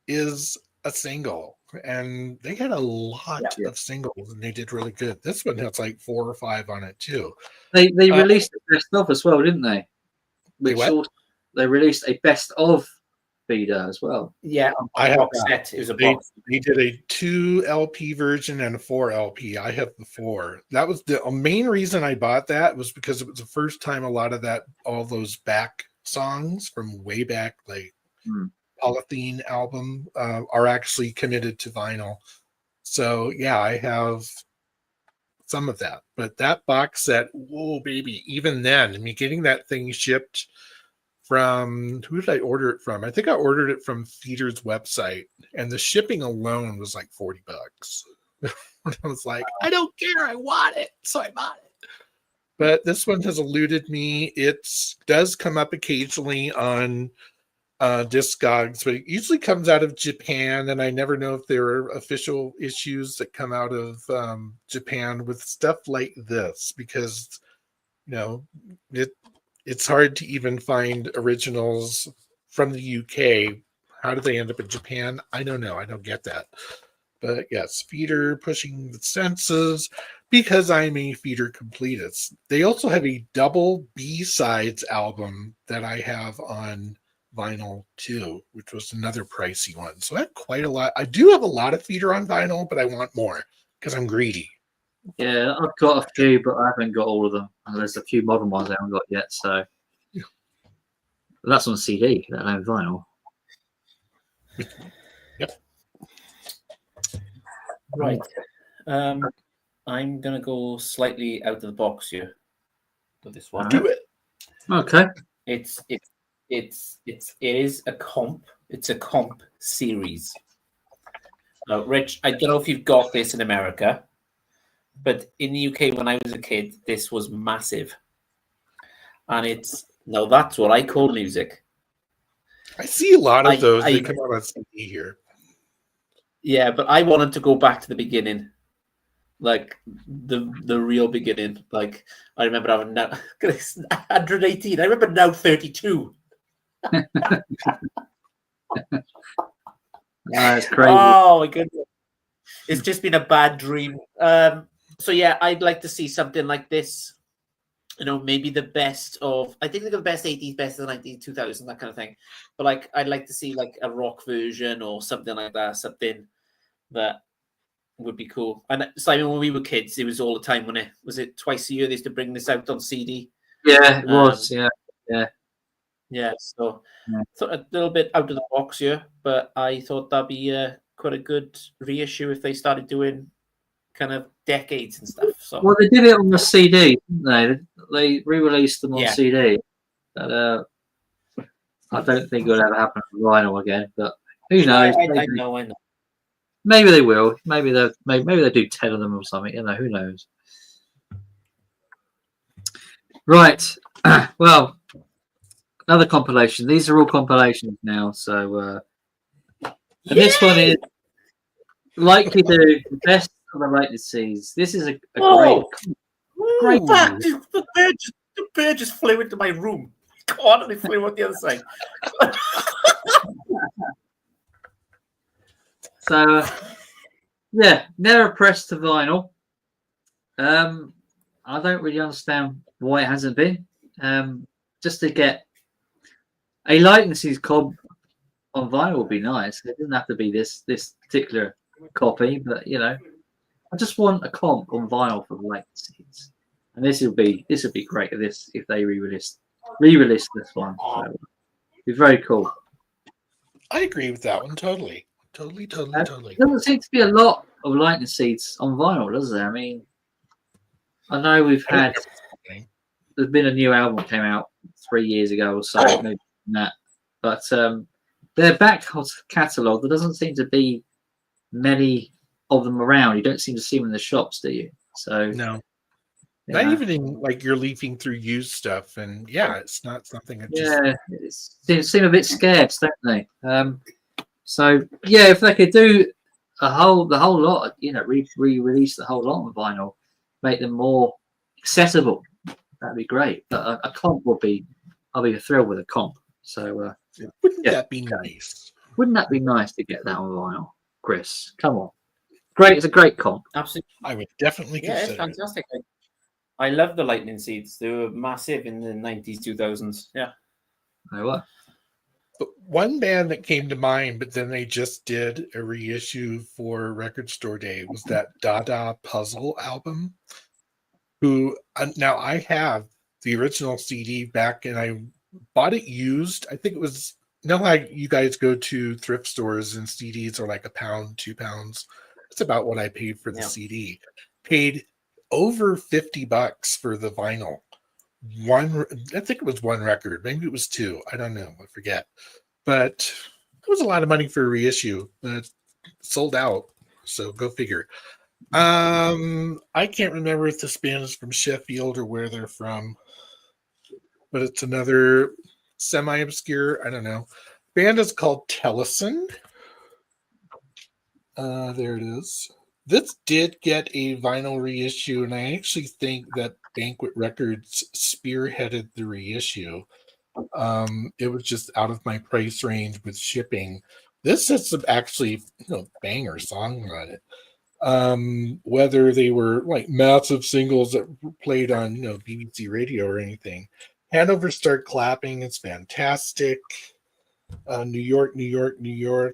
is a single. And they had a lot of singles, and they did really good. This one has like 4 or 5 on it too. They released a best of as well, didn't they? They released a best of feeder as well. Yeah, I have box set. It was a box. They did a 2 LP version and a 4 LP. I have the 4. That was the main reason I bought that, was because it was the first time a lot of all those back songs from way back, like Polythene album, are actually committed to vinyl. So yeah, I have some of that. But that box set, whoa baby, even then, I mean, getting that thing shipped from, who did I order it from? I think I ordered it from Feeder's website, and the shipping alone was like $40. I was like, I don't care, I want it, so I bought it. But this one has eluded me. It does come up occasionally on Discogs, but it usually comes out of Japan, and I never know if there are official issues that come out of Japan with stuff like this, because it's hard to even find originals from the UK. How do they end up in Japan? I don't know. I don't get that. But yes, Feeder pushing the senses, because I'm a Feeder completist. They also have a double B-sides album that I have on vinyl too, which was another pricey one. So I have quite a lot. I do have a lot of Feeder on vinyl, but I want more because I'm greedy. Yeah, I've got a few, but I haven't got all of them. And there's a few modern ones I haven't got yet. So that's on CD, that on vinyl. Yep. Right. I'm gonna go slightly out of the box here for this one. Do it. Okay. It is a comp. It's a comp series. Rich, I don't know if you've got this in America, but in the UK when I was a kid, this was massive. And now that's what I call music. I see a lot of those. They come out on CD here. Yeah, but I wanted to go back to the beginning, like the real beginning. Like I remember having 118. I remember now 32. That's crazy. Oh my goodness, it's just been a bad dream. So yeah, I'd like to see something like this. Maybe the best of, I think the best 80s, best of the 90s, 2000, that kind of thing. But like, I'd like to see like a rock version or something like that, something that would be cool. And Simon, when we were kids, it was all the time, wasn't it? Was it twice a year they used to bring this out on CD? Yeah, it was. Yeah. So a little bit out of the box here, but I thought that'd be quite a good reissue if they started doing kind of decades and stuff. So well, they did it on the CD, didn't they? They re-released them on CD. But I don't think it'll ever happen on vinyl again. But who knows? I know. Maybe they will. Maybe they'll do 10 of them or something. Who knows? Right. Well, another compilation. These are all compilations now. So, and this one is likely the best of the latest seeds. This is a great one. The bear just flew into my room. Go on, and it flew on the other side. So, never pressed to vinyl. I don't really understand why it hasn't been. Just to get a licenses comp on vinyl would be nice. It doesn't have to be this particular copy, but I just want a comp on vinyl for the licenses. And this would be great if they re-release this one. So, it'd be very cool. I agree with that one totally. Totally. There doesn't seem to be a lot of lightning seeds on vinyl, does there? I mean, I know we've had. There's been a new album that came out 3 years ago or so, maybe that. But their back catalogue, there doesn't seem to be many of them around. You don't seem to see them in the shops, do you? So No, yeah. not even in like you're leafing through used stuff, and yeah, it's not something that just they seem a bit scarce, don't they? So yeah, if they could do the whole lot, re-release the whole lot on vinyl, make them more accessible, that'd be great. But a comp I'll be thrilled with a comp. So wouldn't that be nice? Wouldn't that be nice to get that on vinyl, Chris? Come on, great! It's a great comp. Absolutely, I would definitely consider. It's fantastic. I love the lightning seeds. They were massive in the 90s, 2000s. Yeah. Oh, what? But one band that came to mind, but then they just did a reissue for Record Store Day, was that Dada Puzzle album. Who now I have the original CD back, and I bought it used. I think it was how you guys go to thrift stores and CDs are like £1, £2. That's about what I paid for the CD. Paid over $50 for the vinyl. I think it was one record, maybe it was two. I don't know, I forget. But it was a lot of money for a reissue. Sold out, so go figure. I can't remember if this band is from Sheffield or where they're from, but it's another semi-obscure, I don't know. Band is called Tellison. There it is. This did get a vinyl reissue, and I actually think that Banquet Records spearheaded the reissue. It was just out of my price range with shipping. This has some actually banger songs on it. Whether they were like massive singles that played on BBC radio or anything. Hanover Start Clapping, it's fantastic. New York, New York, New York.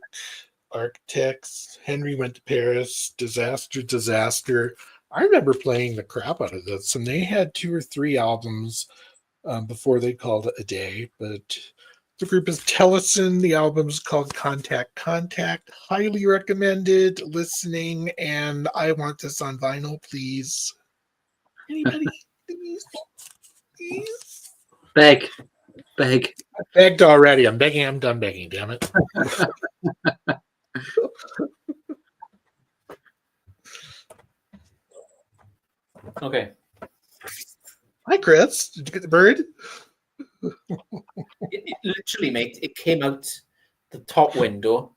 Architects, Henry Went to Paris, Disaster. I remember playing the crap out of this, and they had 2 or 3 albums before they called it a day. But the group is Tellison. The album is called Contact. Highly recommended listening, and I want this on vinyl, please. Anybody, please. Beg. I begged already. I'm begging. I'm done begging. Damn it. Okay. Hi, Chris. Did you get the bird? It literally, mate, it came out the top window.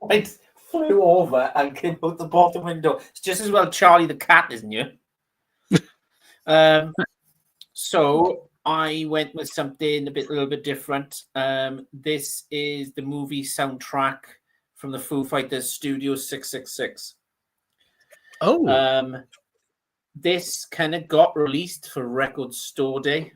It flew over and came out the bottom window. It's just as well Charlie the cat, isn't you? So I went with something a little bit different. This is the movie soundtrack from the Foo Fighters Studio 666. Oh. This kind of got released for Record Store Day.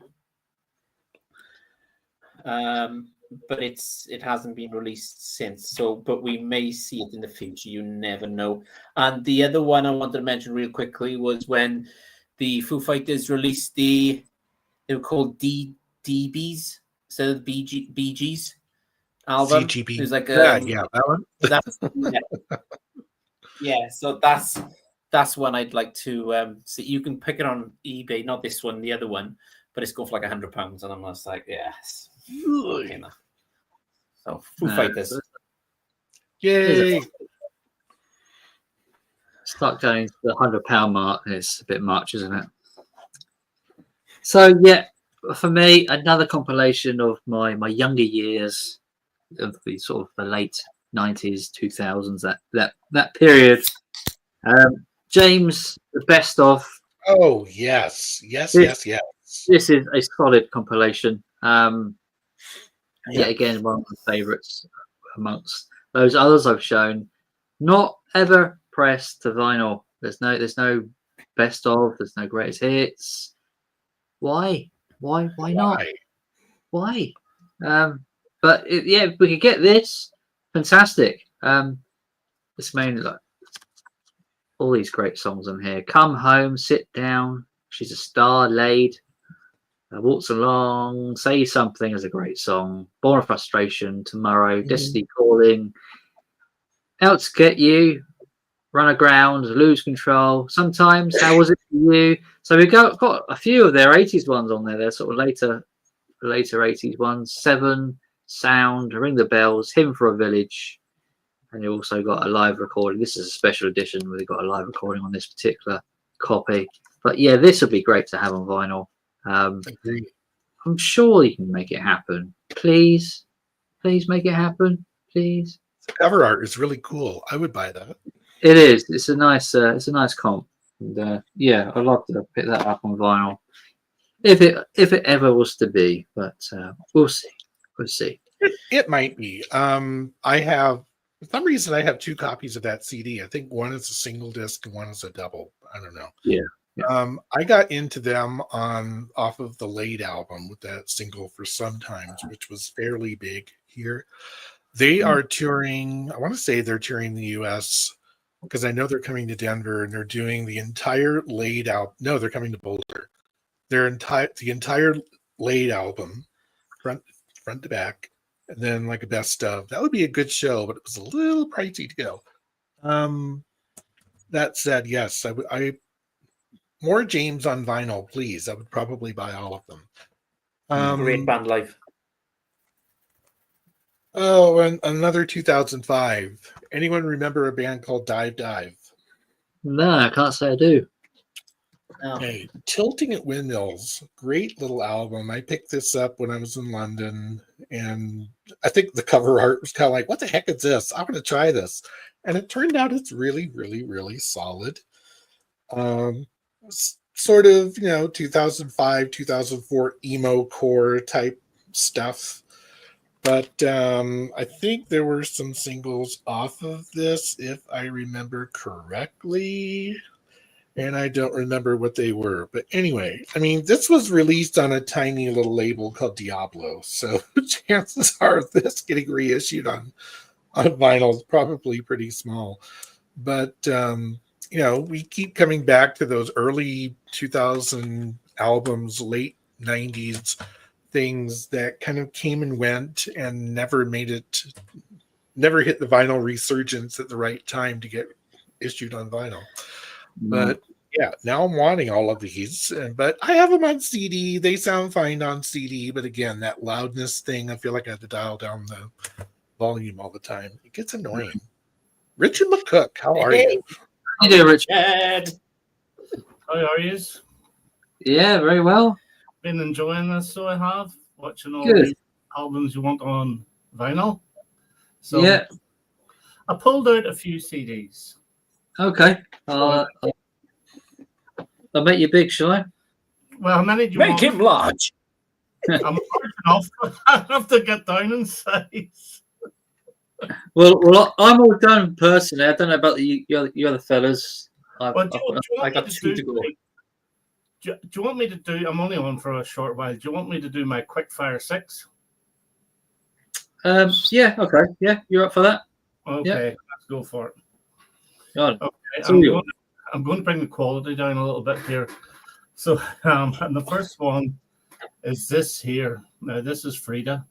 But it hasn't been released since. But we may see it in the future. You never know. And the other one I wanted to mention real quickly was when the Foo Fighters released they were called DBs instead of Bee Gees album. CGB. It was like that one. So that's one I'd like to see. You can pick it on eBay, not this one, the other one, but it's going for like £100, and I'm just like, yes. Okay, no. So Foo Fighters. Yay! Start going to the £100 mark, and it's a bit much, isn't it? So yeah, for me, another compilation of my younger years of the sort of the late 90s, 2000s, that period. James, the best of. Oh yes. This is a solid compilation. Yet again, one of my favourites amongst those others I've shown. Not ever pressed to vinyl. There's no best of. There's no greatest hits. Why not? Why? But if we could get this, fantastic. It's mainly like all these great songs on here. Come Home, Sit Down, She's a Star, Laid, Walks Along, Say Something is a great song. Born of Frustration, Tomorrow, Destiny Calling. out to get you, run aground, lose control. Sometimes, how was it for you? So we got a few of their 80s ones on there. They're sort of later 80s ones. Seven, Sound, Ring the Bells, Hymn for a Village. And you also got a live recording. This is a special edition where they got a live recording on this particular copy. But yeah, this would be great to have on vinyl. Agreed. I'm sure you can make it happen. Please make it happen. Please. The cover art is really cool. I would buy that. It is. It's a nice comp. And yeah, I'd love to pick that up on vinyl if it ever was to be. But we'll see. We'll see. It might be. I have, for some reason, I have 2 copies of that CD. I think one is a single disc and one is a double. I don't know. Yeah. I got into them off of the Laid album with that single For Sometimes, which was fairly big here. They are touring. I want to say they're touring the U.S. because I know they're coming to Denver and they're doing the entire Laid album. No, they're coming to Boulder. The entire Laid album, front to back, and then like a best of. That would be a good show, but it was a little pricey to go. That said, yes, I more James on vinyl, please. I would probably buy all of them. Great band life. Oh, and another 2005. Anyone remember a band called Dive Dive? No, I can't say I do. No. Okay, Tilting at Windmills. Great little album. I picked this up when I was in London, and I think the cover art was kind of like, what the heck is this? I'm going to try this. And it turned out it's really, really, really solid. Sort of, 2005, 2004 emo core type stuff. But I think there were some singles off of this, if I remember correctly. And I don't remember what they were. But anyway, I mean, this was released on a tiny little label called Diablo. So chances are of this getting reissued on vinyl is probably pretty small. But, we keep coming back to those early 2000 albums, late 90s things that kind of came and went and never hit the vinyl resurgence at the right time to get issued on vinyl. But yeah, now I'm wanting all of these, but I have them on CD. They sound fine on CD, but again, that loudness thing, I feel like I have to dial down the volume all the time. It gets annoying. Richard McCook, how are you? How you doing, Richard? How are you? Yeah, very well. Been enjoying this, so I have watching all Good. these albums you want on vinyl. So Yeah. I pulled out a few CDs. Okay. I'll make you big, shall I? Well, how many do you Make want? him large. I'm large enough, but I have to get down in size. Well, I'm all done personally. I don't know about you other fellas. Well, do you I want got me 2 to to go. do you want me to do? I'm only on for a short while. Do you want me to do my quick fire 6? Yeah. Okay. Yeah, you're up for that? Okay, let's go for it. God. Okay, I'm going to bring the quality down a little bit here. So, and the first one is this here. Now, this is Frida.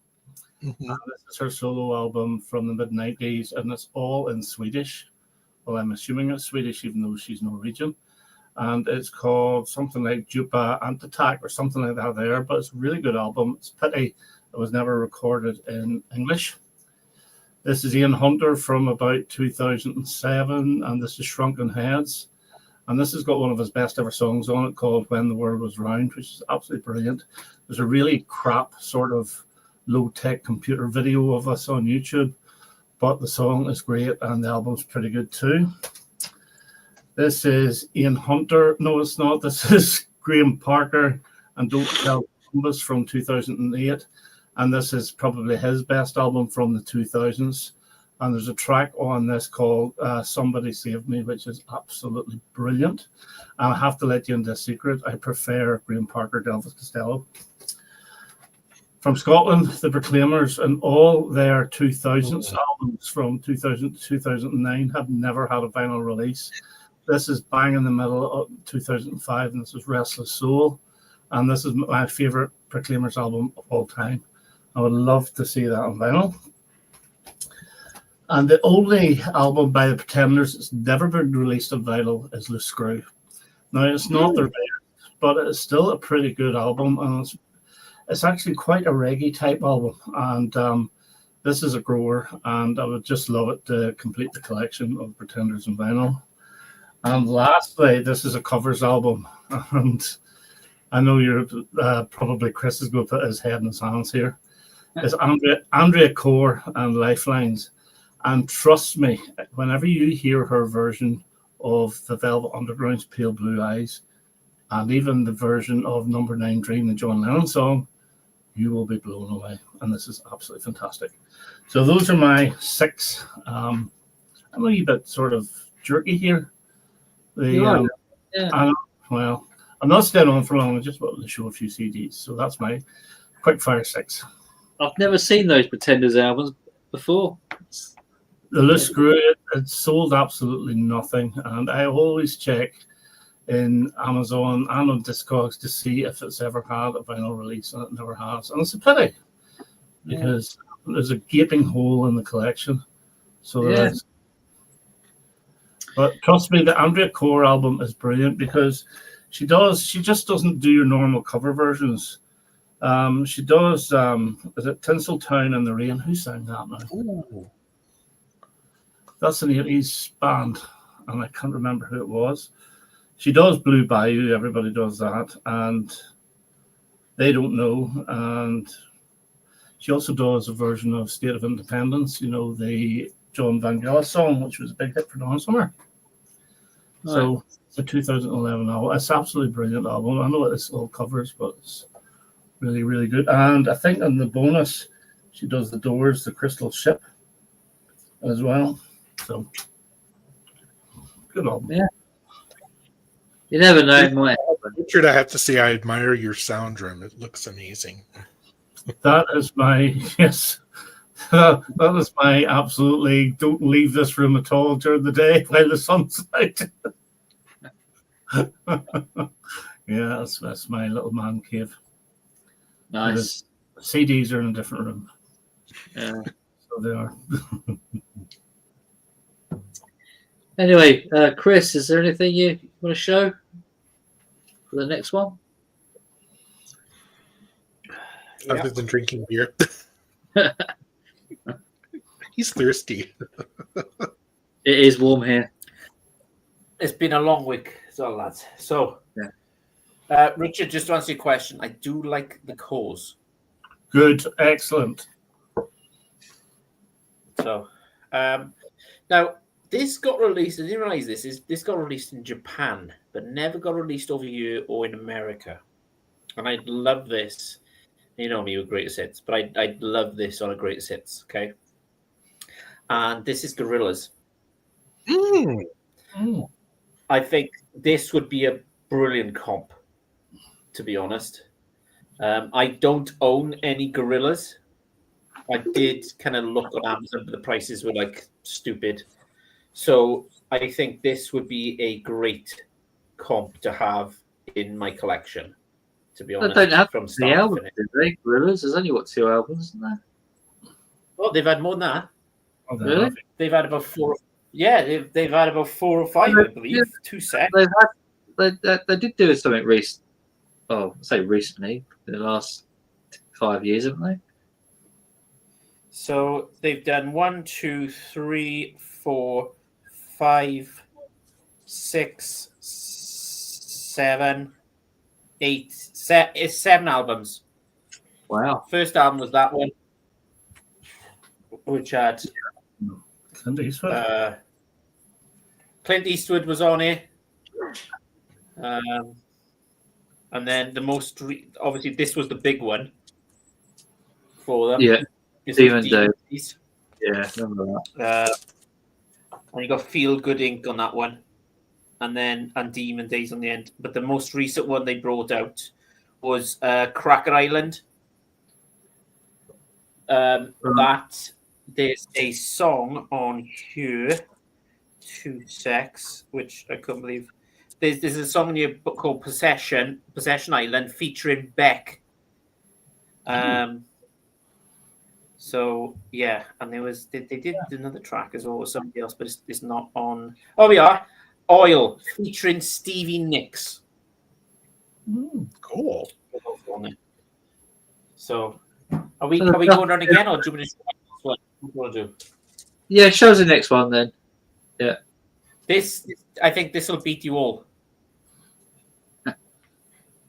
Mm-hmm. This is her solo album from the mid-90s, and it's all in Swedish. Well, I'm assuming it's Swedish, even though she's Norwegian. And it's called something like Djupa Antatak or something like that there, but it's a really good album. It's a pity it was never recorded in English. This is Ian Hunter from about 2007, and this is Shrunken Heads. And this has got one of his best ever songs on it called When the World Was Round, which is absolutely brilliant. There's a really crap sort of low-tech computer video of us on YouTube, but the song is great and the album's pretty good too. This is Ian Hunter. No, it's not. This is Graham Parker and Don't Tell Columbus from 2008. And this is probably his best album from the 2000s. And there's a track on this called Somebody Save Me, which is absolutely brilliant. And I have to let you into a secret. I prefer Graham Parker to Elvis Costello. From Scotland, the Proclaimers and all their 2000s albums from 2000 to 2009 have never had a vinyl release. This is bang in the middle of 2005, and this is Restless Soul. And this is my favorite Proclaimers album of all time. I would love to see that on vinyl. And the only album by the Pretenders that's never been released on vinyl is Loose Screw. Now, it's not their best, but it's still a pretty good album. And it's actually quite a reggae type album. And this is a grower, and I would just love it to complete the collection of Pretenders on vinyl. And lastly, this is a covers album. And I know you're probably Chris is going to put his head in his hands here. It's Andrea Corr and Lifelines. And trust me, whenever you hear her version of the Velvet Underground's Pale Blue Eyes, and even the version of Number 9 Dream, the John Lennon song, you will be blown away. And this is absolutely fantastic. So those are my 6. I'm a wee bit sort of jerky here. Yeah. Well, I'm not staying on for long. I just wanted to show a few CDs. So that's my quick fire 6. I've never seen those Pretenders albums before. The Loose Screw, it sold absolutely nothing. And I always check in Amazon and on Discogs to see if it's ever had a vinyl release, and it never has. And it's a pity because there's a gaping hole in the collection. So there is. But trust me, the Andrea Corr album is brilliant because she just doesn't do your normal cover versions. She does, is it Tinseltown in the Rain? Who sang that now? Ooh. That's an 80s band, and I can't remember who it was. She does Blue Bayou, everybody does that, and They Don't Know. And she also does a version of State of Independence, the John Vangelis song, which was a big hit for Donna Summer. Right. So it's a 2011 album. It's absolutely brilliant album. I know it's all covers, but it's really, really good. And I think in the bonus, she does The Doors, The Crystal Ship as well. So good album. Yeah. You never know. Richard, I have to say, I admire your sound room. It looks amazing. That is my, yes, that is my absolutely don't leave this room at all during the day while the sun's out. Yeah, that's my little man cave. Nice. CDs are in a different room. Yeah. So they are. Anyway, Chris, is there anything you want to show for the next one? Other than drinking beer. He's thirsty. It is warm here. It's been a long week, so lads. So, Richard, just to answer your question, I do like the cause. Good, excellent. So, now this got released. I didn't realize this got released in Japan, but never got released over here or in America. And I love this. You know me with greatest hits, but I love this on a greatest hits. Okay, and this is Gorillaz. I think this would be a brilliant comp, to be honest. I don't own any Gorillaz. I did kind of look on Amazon, but the prices were like stupid. So I think this would be a great comp to have in my collection, to be honest. They don't have from the albums, do they? Gorillaz, there's only, 2 albums, isn't there? Oh, they've had more than that. Oh, Really? They've had about 4. Yeah, they've had about 4 or 5, I believe. 2 sets. They did do something recent. Oh, I say recently, in the last 5 years, haven't they? So they've done 1, 2, 3, 4, 5, 6, 7, 8. It's 7 albums. Wow. First album was that one, which had Clint Eastwood. Clint Eastwood was on it. And then the most obviously this was the big one for them. Yeah. Demon Days. Yeah, remember that. And you got Feel Good Inc. on that one. And Demon Days on the end. But the most recent one they brought out was Cracker Island. That there's a song on here, 2 secs, which I couldn't believe. There's a song in your book called Possession Island, featuring Beck. So yeah, and they did another track as well with somebody else, but it's not on. Oh, we are Oil featuring Stevie Nicks. Cool. So are we going on again, or do you want to show what you want to do? Yeah, show us the next one then. Yeah. This I think this will beat you all.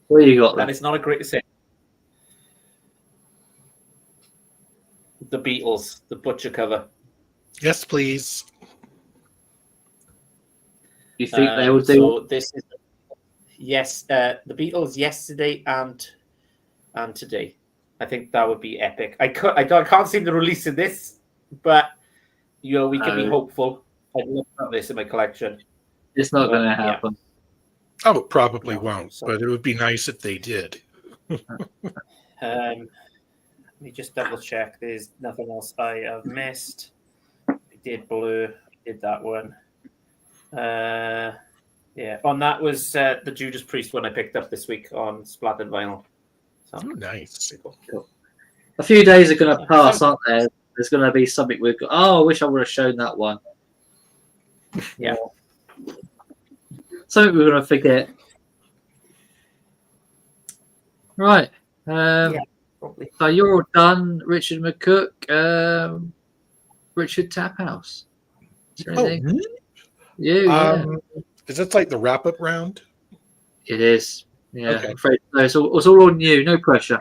What you got That then? is not a great thing. The Beatles, the Butcher cover. Yes, please. You think they will do? So this is the Beatles yesterday and today. I think that would be epic. I can't seem to release this, but we can be hopeful. I'd love to have this in my collection. It's not going to happen. Oh, it probably No, won't, so- but it would be nice if they did. Let me just double check. There's nothing else I have missed. We did Blue. We did that one. Yeah. On that was the Judas Priest one I picked up this week on Splattered Vinyl. So, Oh, nice. A few days are going to pass, aren't there? There's going to be something we've got. Oh, I wish I would have shown that one. yeah. Something we're going to forget. Right. Probably. So you're all done, Richard McCook. Richard Taphouse. Is there anything? Yeah. Is this like the wrap-up round? It is. Yeah. Okay. I'm afraid no, it's all on you. No pressure.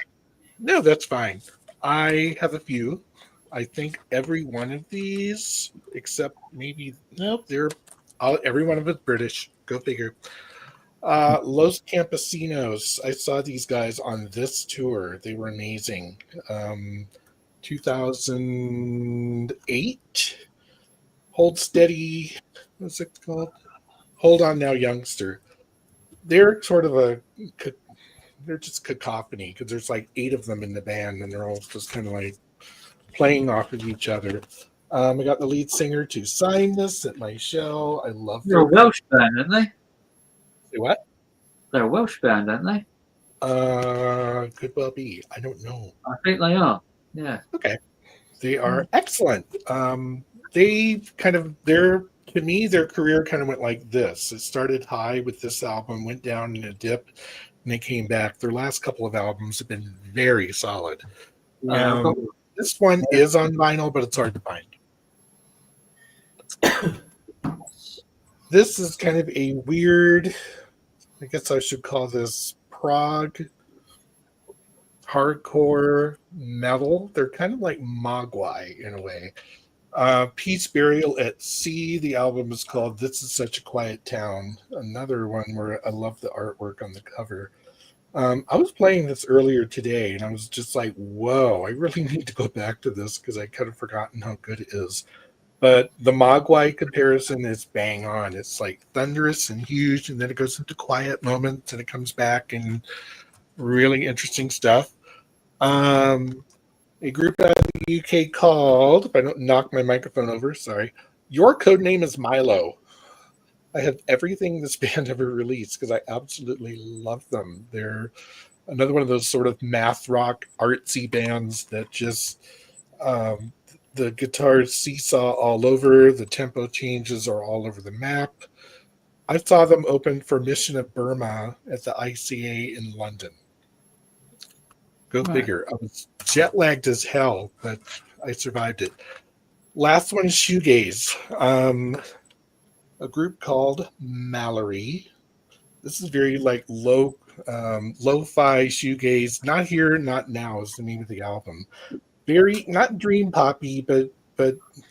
No, that's fine. I have a few. I think every one of these, except maybe every one of it's British. Go figure. Los Campesinos. I saw these guys on this tour. They were amazing. 2008. Hold Steady. What's it called? Hold On Now, Youngster. They're sort of they're just cacophony because there's like 8 of them in the band and they're all just kind of like playing off of each other. I got the lead singer to sign this at my show. I love They're a Welsh band, aren't they? Say what? They're a Welsh band, aren't they? Could well be. I don't know. I think they are. Yeah. Okay. They are excellent. To me, their career kind of went like this. It started high with this album, went down in a dip, and they came back. Their last couple of albums have been very solid. Yeah. This one is on vinyl, but it's hard to find. This is kind of a weird, I guess I should call this prog hardcore metal. They're kind of like Mogwai in a way. Peace Burial at Sea. The album is called This Is Such a Quiet Town. Another one where I love the artwork on the cover. I was playing this earlier today and I was just like, whoa, I really need to go back to this because I kind of forgotten how good it is. But the Mogwai comparison is bang on. It's like thunderous and huge, and then it goes into quiet moments and it comes back and really interesting stuff. A group out of the UK called, if I don't knock my microphone over, sorry, Your Code Name is Milo. I have everything this band ever released because I absolutely love them. They're another one of those sort of math rock artsy bands that just the guitars seesaw all over, the tempo changes are all over the map. I saw them open for Mission of Burma at the ICA in London. Go figure. I was jet lagged as hell, but I survived it. Last one is Shoegaze. A group called Mallory. This is very like lo-fi shoegaze. Not Here, Not Now is the name of the album. Very not dream poppy, but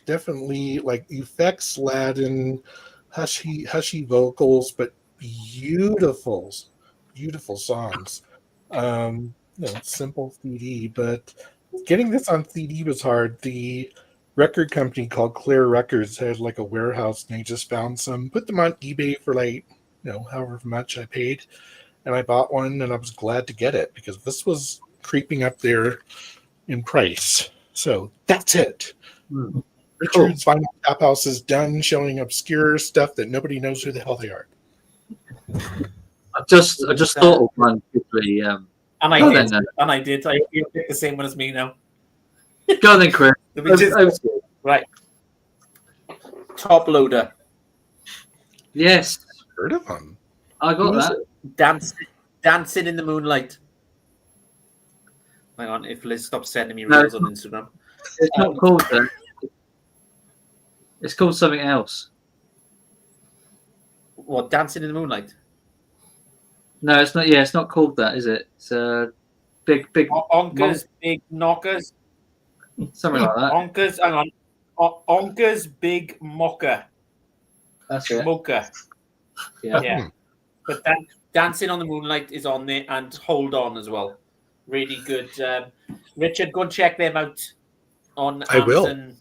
definitely like effects laden, hushy vocals, but beautiful songs. Simple CD, but getting this on CD was hard. The record company called Claire Records had like a warehouse, and they just found some, put them on eBay for like, however much I paid, and I bought one, and I was glad to get it because this was creeping up there in price. So that's it. Richard's Vinyl Tap House is done showing obscure stuff that nobody knows who the hell they are. I just thought of one quickly. And I did. I picked the same one as me now. Go on then, Chris. Right. Top Loader. Yes, Heard of them? I got Who is that. Dancing in the Moonlight. Hang on, if Liz stops sending me No, reels on Instagram. It's not called that. It's called something else. What, Dancing in the Moonlight? No, it's not. Yeah, it's not called that, is it? It's big, Onkers, Big Knockers. something like that. Onkers, hang on. Onkers, Big Mocker. That's it. Mocha. Yeah. Yeah. But Dancing on the Moonlight is on there, and Hold On as well. Really good. Richard, go and check them out on I will. Amazon.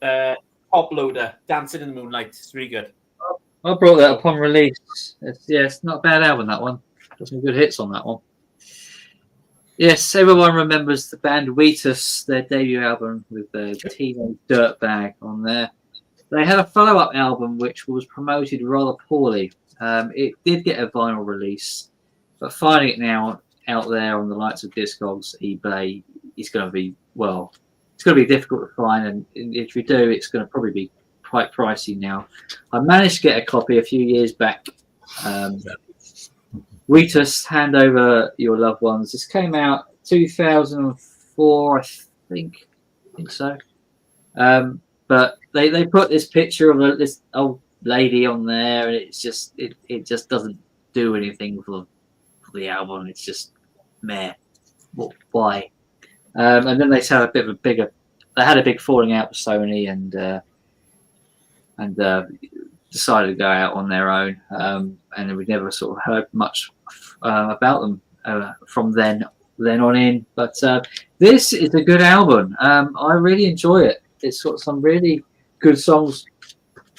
Yeah. Top Loader, Dancing in the Moonlight. It's really good. I brought that upon release. It's not a bad album, that one. Got some good hits on that one. Yes, everyone remembers the band Wheatus, their debut album with the Teenage Dirtbag on there. They had a follow-up album which was promoted rather poorly. It did get a vinyl release, but finding it now out there on the likes of Discogs, eBay, is going to be, well, it's going to be difficult to find, and if you do, it's going to probably be quite pricey now. I managed to get a copy a few years back. Wheatus, Hand Over Your Loved Ones. This came out 2004, I think so. But they put this picture of this old lady on there, and it's just it just doesn't do anything for the album. It's just meh. Why? And then they had a bit of a bigger. They had a big falling out with Sony, and decided to go out on their own. And we never sort of heard much about them from then on in. But this is a good album. I really enjoy it. It's got some really good songs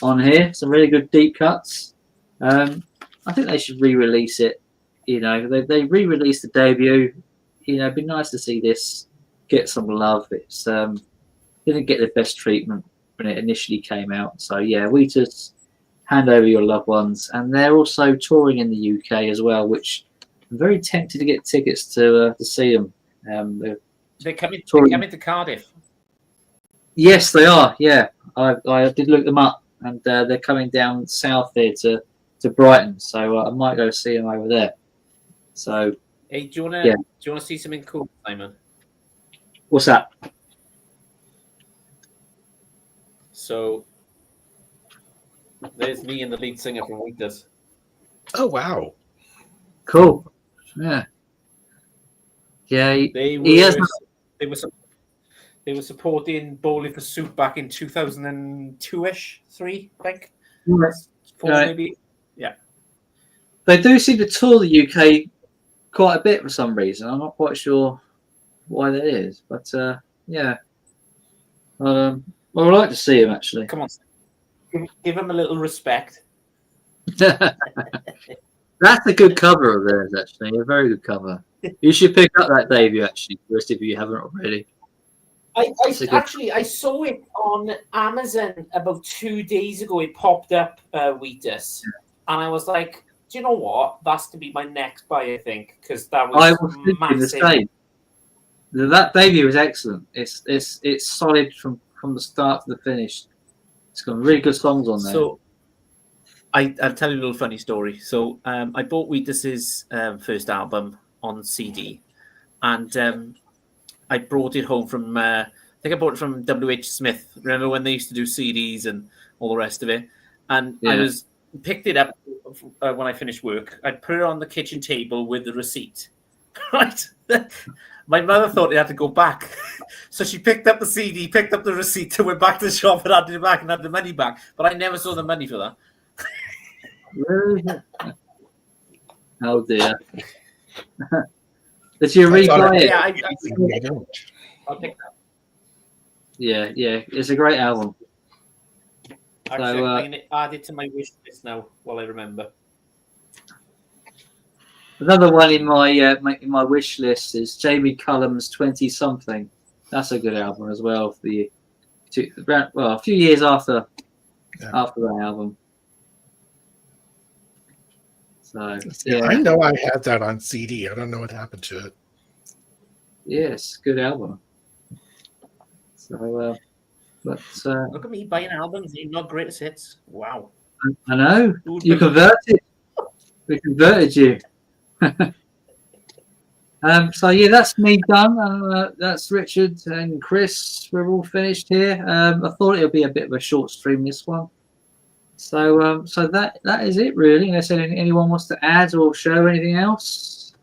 on here, some really good deep cuts. I think they should re-release it. You know, they re-released the debut. You know, it'd be nice to see this get some love. It's didn't get the best treatment when it initially came out. So yeah, Wheatus, Hand Over Your Loved Ones, and they're also touring in the UK as well, which I'm very tempted to get tickets to see them. They're coming to Cardiff. Yes, they are. Yeah, I did look them up, and they're coming down south here to Brighton, so I might go see them over there. So, hey, do you wanna see something cool, Simon? What's that? So, there's me and the lead singer from Wheatus. Oh wow! Cool. Yeah. Yeah. They were supporting Bowling for Soup back in 2002-ish, 3, I think. 4 maybe. Yeah. They do seem to tour the UK quite a bit for some reason. I'm not quite sure why that is, but yeah. Well, I'd like to see him actually. Come on, give him a little respect. That's a good cover of theirs, actually. A very good cover. You should pick up that debut, actually, Chris, if you haven't already. I saw it on Amazon about 2 days ago. It popped up, Wheatus, and I was like, "Do you know what? That's to be my next buy, I think, because that was massive." The same. That debut is excellent. It's solid from the start to the finish. It's got really good songs on there. So, I'll tell you a little funny story. So, I bought Wheatus's first album on CD, and I brought it home from, I think I bought it from W.H. Smith. Remember when they used to do CDs and all the rest of it? And yeah. I picked it up when I finished work. I put it on the kitchen table with the receipt. Right? My mother thought it had to go back. So she picked up the CD, picked up the receipt, and went back to the shop and had it back and had the money back. But I never saw the money for that. Oh, dear. Did you rebuy it? Yeah, I'll pick that. Yeah, it's a great album. Actually, I'm going to add it to my wish list now while I remember. Another one in my wish list is Jamie Cullum's 20 Something. That's a good album as well. A few years after that album. So yeah. I know I had that on CD. I don't know what happened to it. Yes, good album. So, but Look at me buying albums, not greatest hits. Wow. I know Who would you believe- converted. We converted you. So yeah, that's me done. That's Richard and Chris. We're all finished here. I thought it would be a bit of a short stream, this one. So so that is it really. Unless anyone wants to add or show anything else,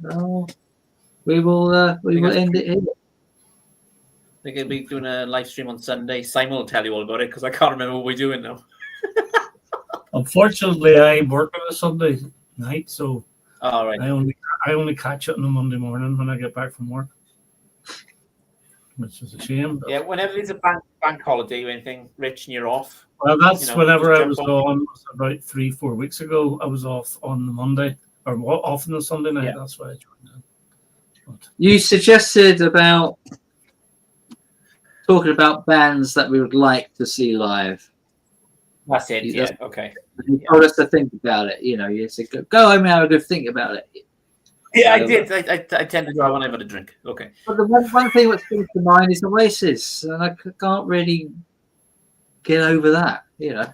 we will end it here. I think I'll be doing a live stream on Sunday. Simon will tell you all about it because I can't remember what we're doing now. Unfortunately, I work on a Sunday night, so All right. I only catch it on a Monday morning when I get back from work, which is a shame. But, Yeah, whenever there's a bank holiday or anything, Rich, and you're off. well, that's you know, whenever just I jump was on. It was about 3-4 weeks ago. I was off on the Monday, or off on the Sunday night. Yeah. That's why I joined in. But, You suggested about talking about bands that we would like to see live. That's it. Yeah. Yeah. Okay. You told us to think about it. You know, you said go home and have a good think about it. Yeah, I did. I tend to go out when I've had a drink. Okay. But the one thing that springs to mind is Oasis, and I can't really get over that. You know.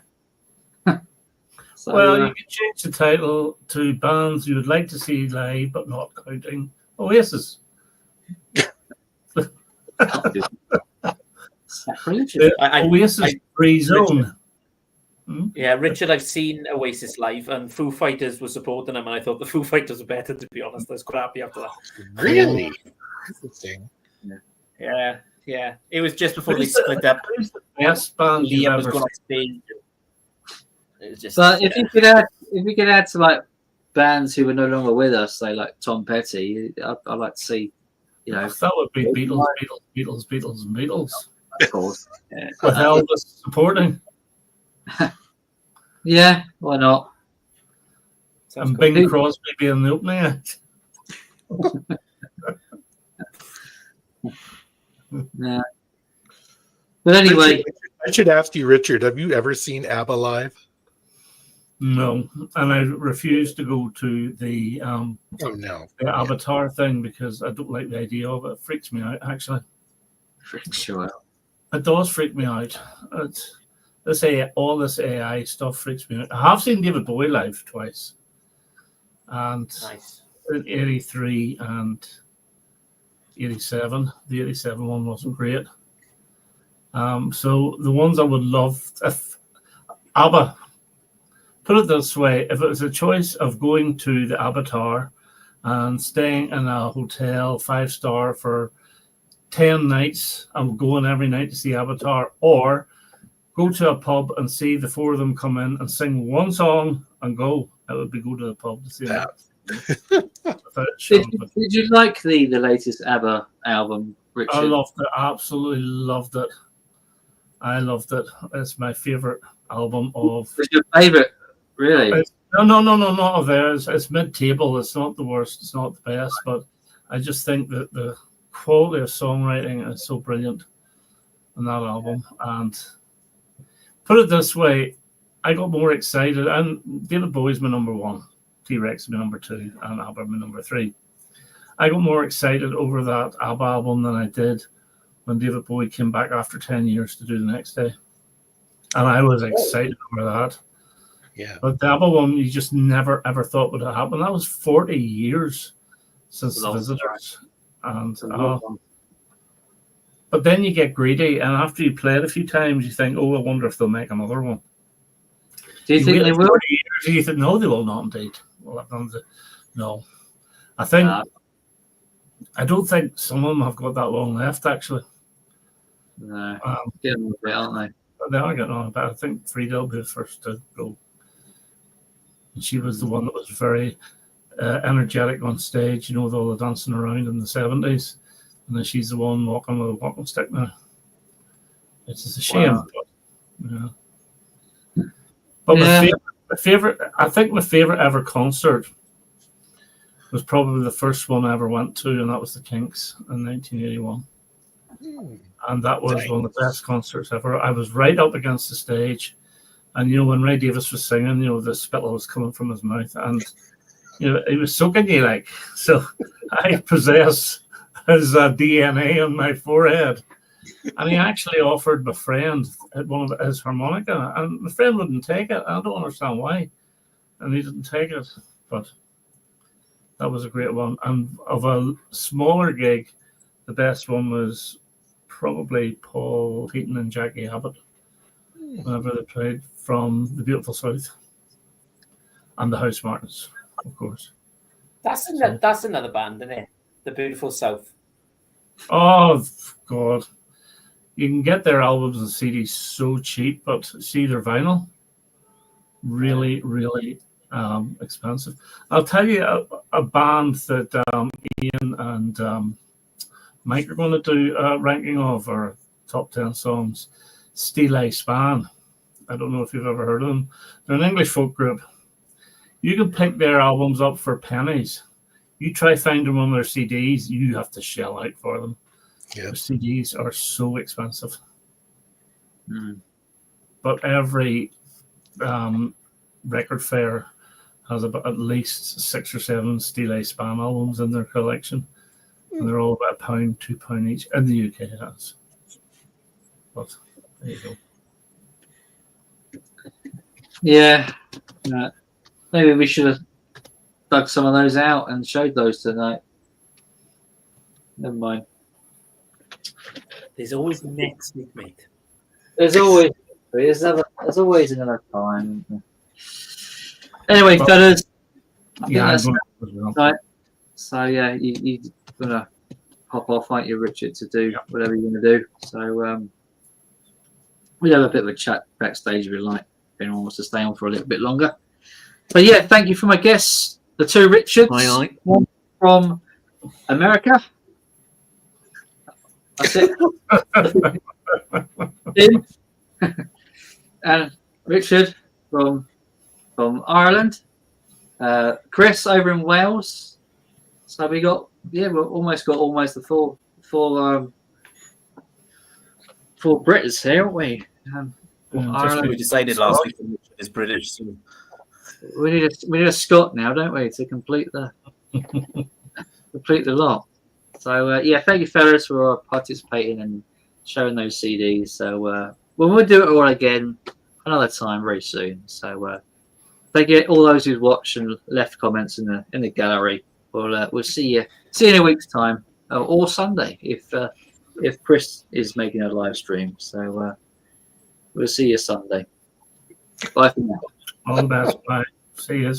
So, well, you can change the title to bands you would like to see live, but not counting Oasis. sacrilegious. Oasis free zone. Yeah, Richard, I've seen Oasis live, and Foo Fighters was supporting them, and I thought the Foo Fighters were better, to be honest. I was quite happy after that. Really? Interesting. Yeah. It was just before they split up. Who's the best band you've Liam was ever going on seen? stage. It was just. But if we could add to like bands who are no longer with us, say like Tom Petty, I'd like to see. You know, That would be Beatles. of course. Yeah. With Elvis supporting. Yeah, why not? Sounds And good. Bing Crosby being the opening act. Yeah. But anyway, Richard, I should ask you, Richard, have you ever seen ABBA live? No, and I refuse to go to the Oh no. Avatar thing because I don't like the idea of it. It freaks me out, actually. sure. It does freak me out. All this AI stuff freaks me out. I have seen David Bowie live twice. And Nice. in 83 and 87. The 87 one wasn't great. So the ones I would love, if ABBA, put it this way, if it was a choice of going to the Avatar and staying in a hotel 5-star for 10 nights and going every night to see Avatar, or go to a pub and see the four of them come in and sing one song and go, it would be go to the pub to see that. Did you like the latest ABBA album, Richard? I loved it. Absolutely loved it. I loved it. It's my favorite album of. What's your favorite? Really? No, not of theirs. It's mid-table. It's not the worst. It's not the best. But I just think that the quality of songwriting is so brilliant on that album. And put it this way, I got more excited. And David Bowie's my number one. T-Rex is my number 2. And ABBA my number 3. I got more excited over that ABBA album than I did when David Bowie came back after 10 years to do The Next Day. And I was excited over that. Yeah. But the ABBA one, you just never, ever thought would have happened. That was 40 years since the Visitors. And, but then you get greedy, and after you play it a few times, you think, oh, I wonder if they'll make another one. Do you think they will? 40 years, and you think, no, they will not indeed. Well, no. I think, I don't think some of them have got that long left, actually. No, getting on a bit, aren't They are getting on, but I think Frida will be the first to go. And she was the one that was very energetic on stage, with all the dancing around in the 70s. And then she's the one walking with a walking stick now. It's just a shame. Wow. But my favorite, I think my favorite ever concert was probably the first one I ever went to, and that was the Kinks in 1981. And that was one of the best concerts ever. I was right up against the stage, and when Ray Davies was singing, the spittle was coming from his mouth, and he was soaking you like. So I possess his DNA on my forehead. And he actually offered my friend one of his harmonica, and my friend wouldn't take it. I don't understand why. And he didn't take it, but that was a great one. And of a smaller gig, the best one was probably Paul Heaton and Jackie Abbott, whenever they played from the Beautiful South, and the House Martins, of course. That's another band, isn't it? The Beautiful South. Oh God, you can get their albums and CDs so cheap, but see their vinyl, really, really expensive. I'll tell you a band that Ian and Mike are going to do a ranking of, or top 10 songs. Steel Span. I don't know if you've ever heard of them. They're an English folk group. You can pick their albums up for pennies. You try finding one of their CDs, you have to shell out for them. Yeah. Their CDs are so expensive. Mm. But every record fair has about at least 6 or 7 Steel Span albums in their collection. And they're all about £1, £2 each. In the UK, it has. But there you go. Yeah. Maybe we should have dug some of those out and showed those tonight. Never mind. There's always next week, mate. There's always another time. Anyway, fellas. Yeah, Right. So yeah, you're gonna hop off, aren't you, Richard, to do whatever you're gonna do. So we have a bit of a chat backstage if you like. If anyone wants to stay on for a little bit longer. But yeah, thank you for my guests, the two Richards. Aye. One from America. That's it. Tim and Richard from Ireland. Chris over in Wales. So we got we've almost got the full Brits here, aren't we? We decided last week that Richard is British. So. We need a Scot now, don't we, to complete the lot. So yeah, thank you fellas for participating and showing those CDs. So we'll do it all again another time very soon. So thank you all those who've watched and left comments in the gallery. We'll see you in a week's time or Sunday if Chris is making a live stream. So we'll see you Sunday. Bye for now. All the best. Bye. See you.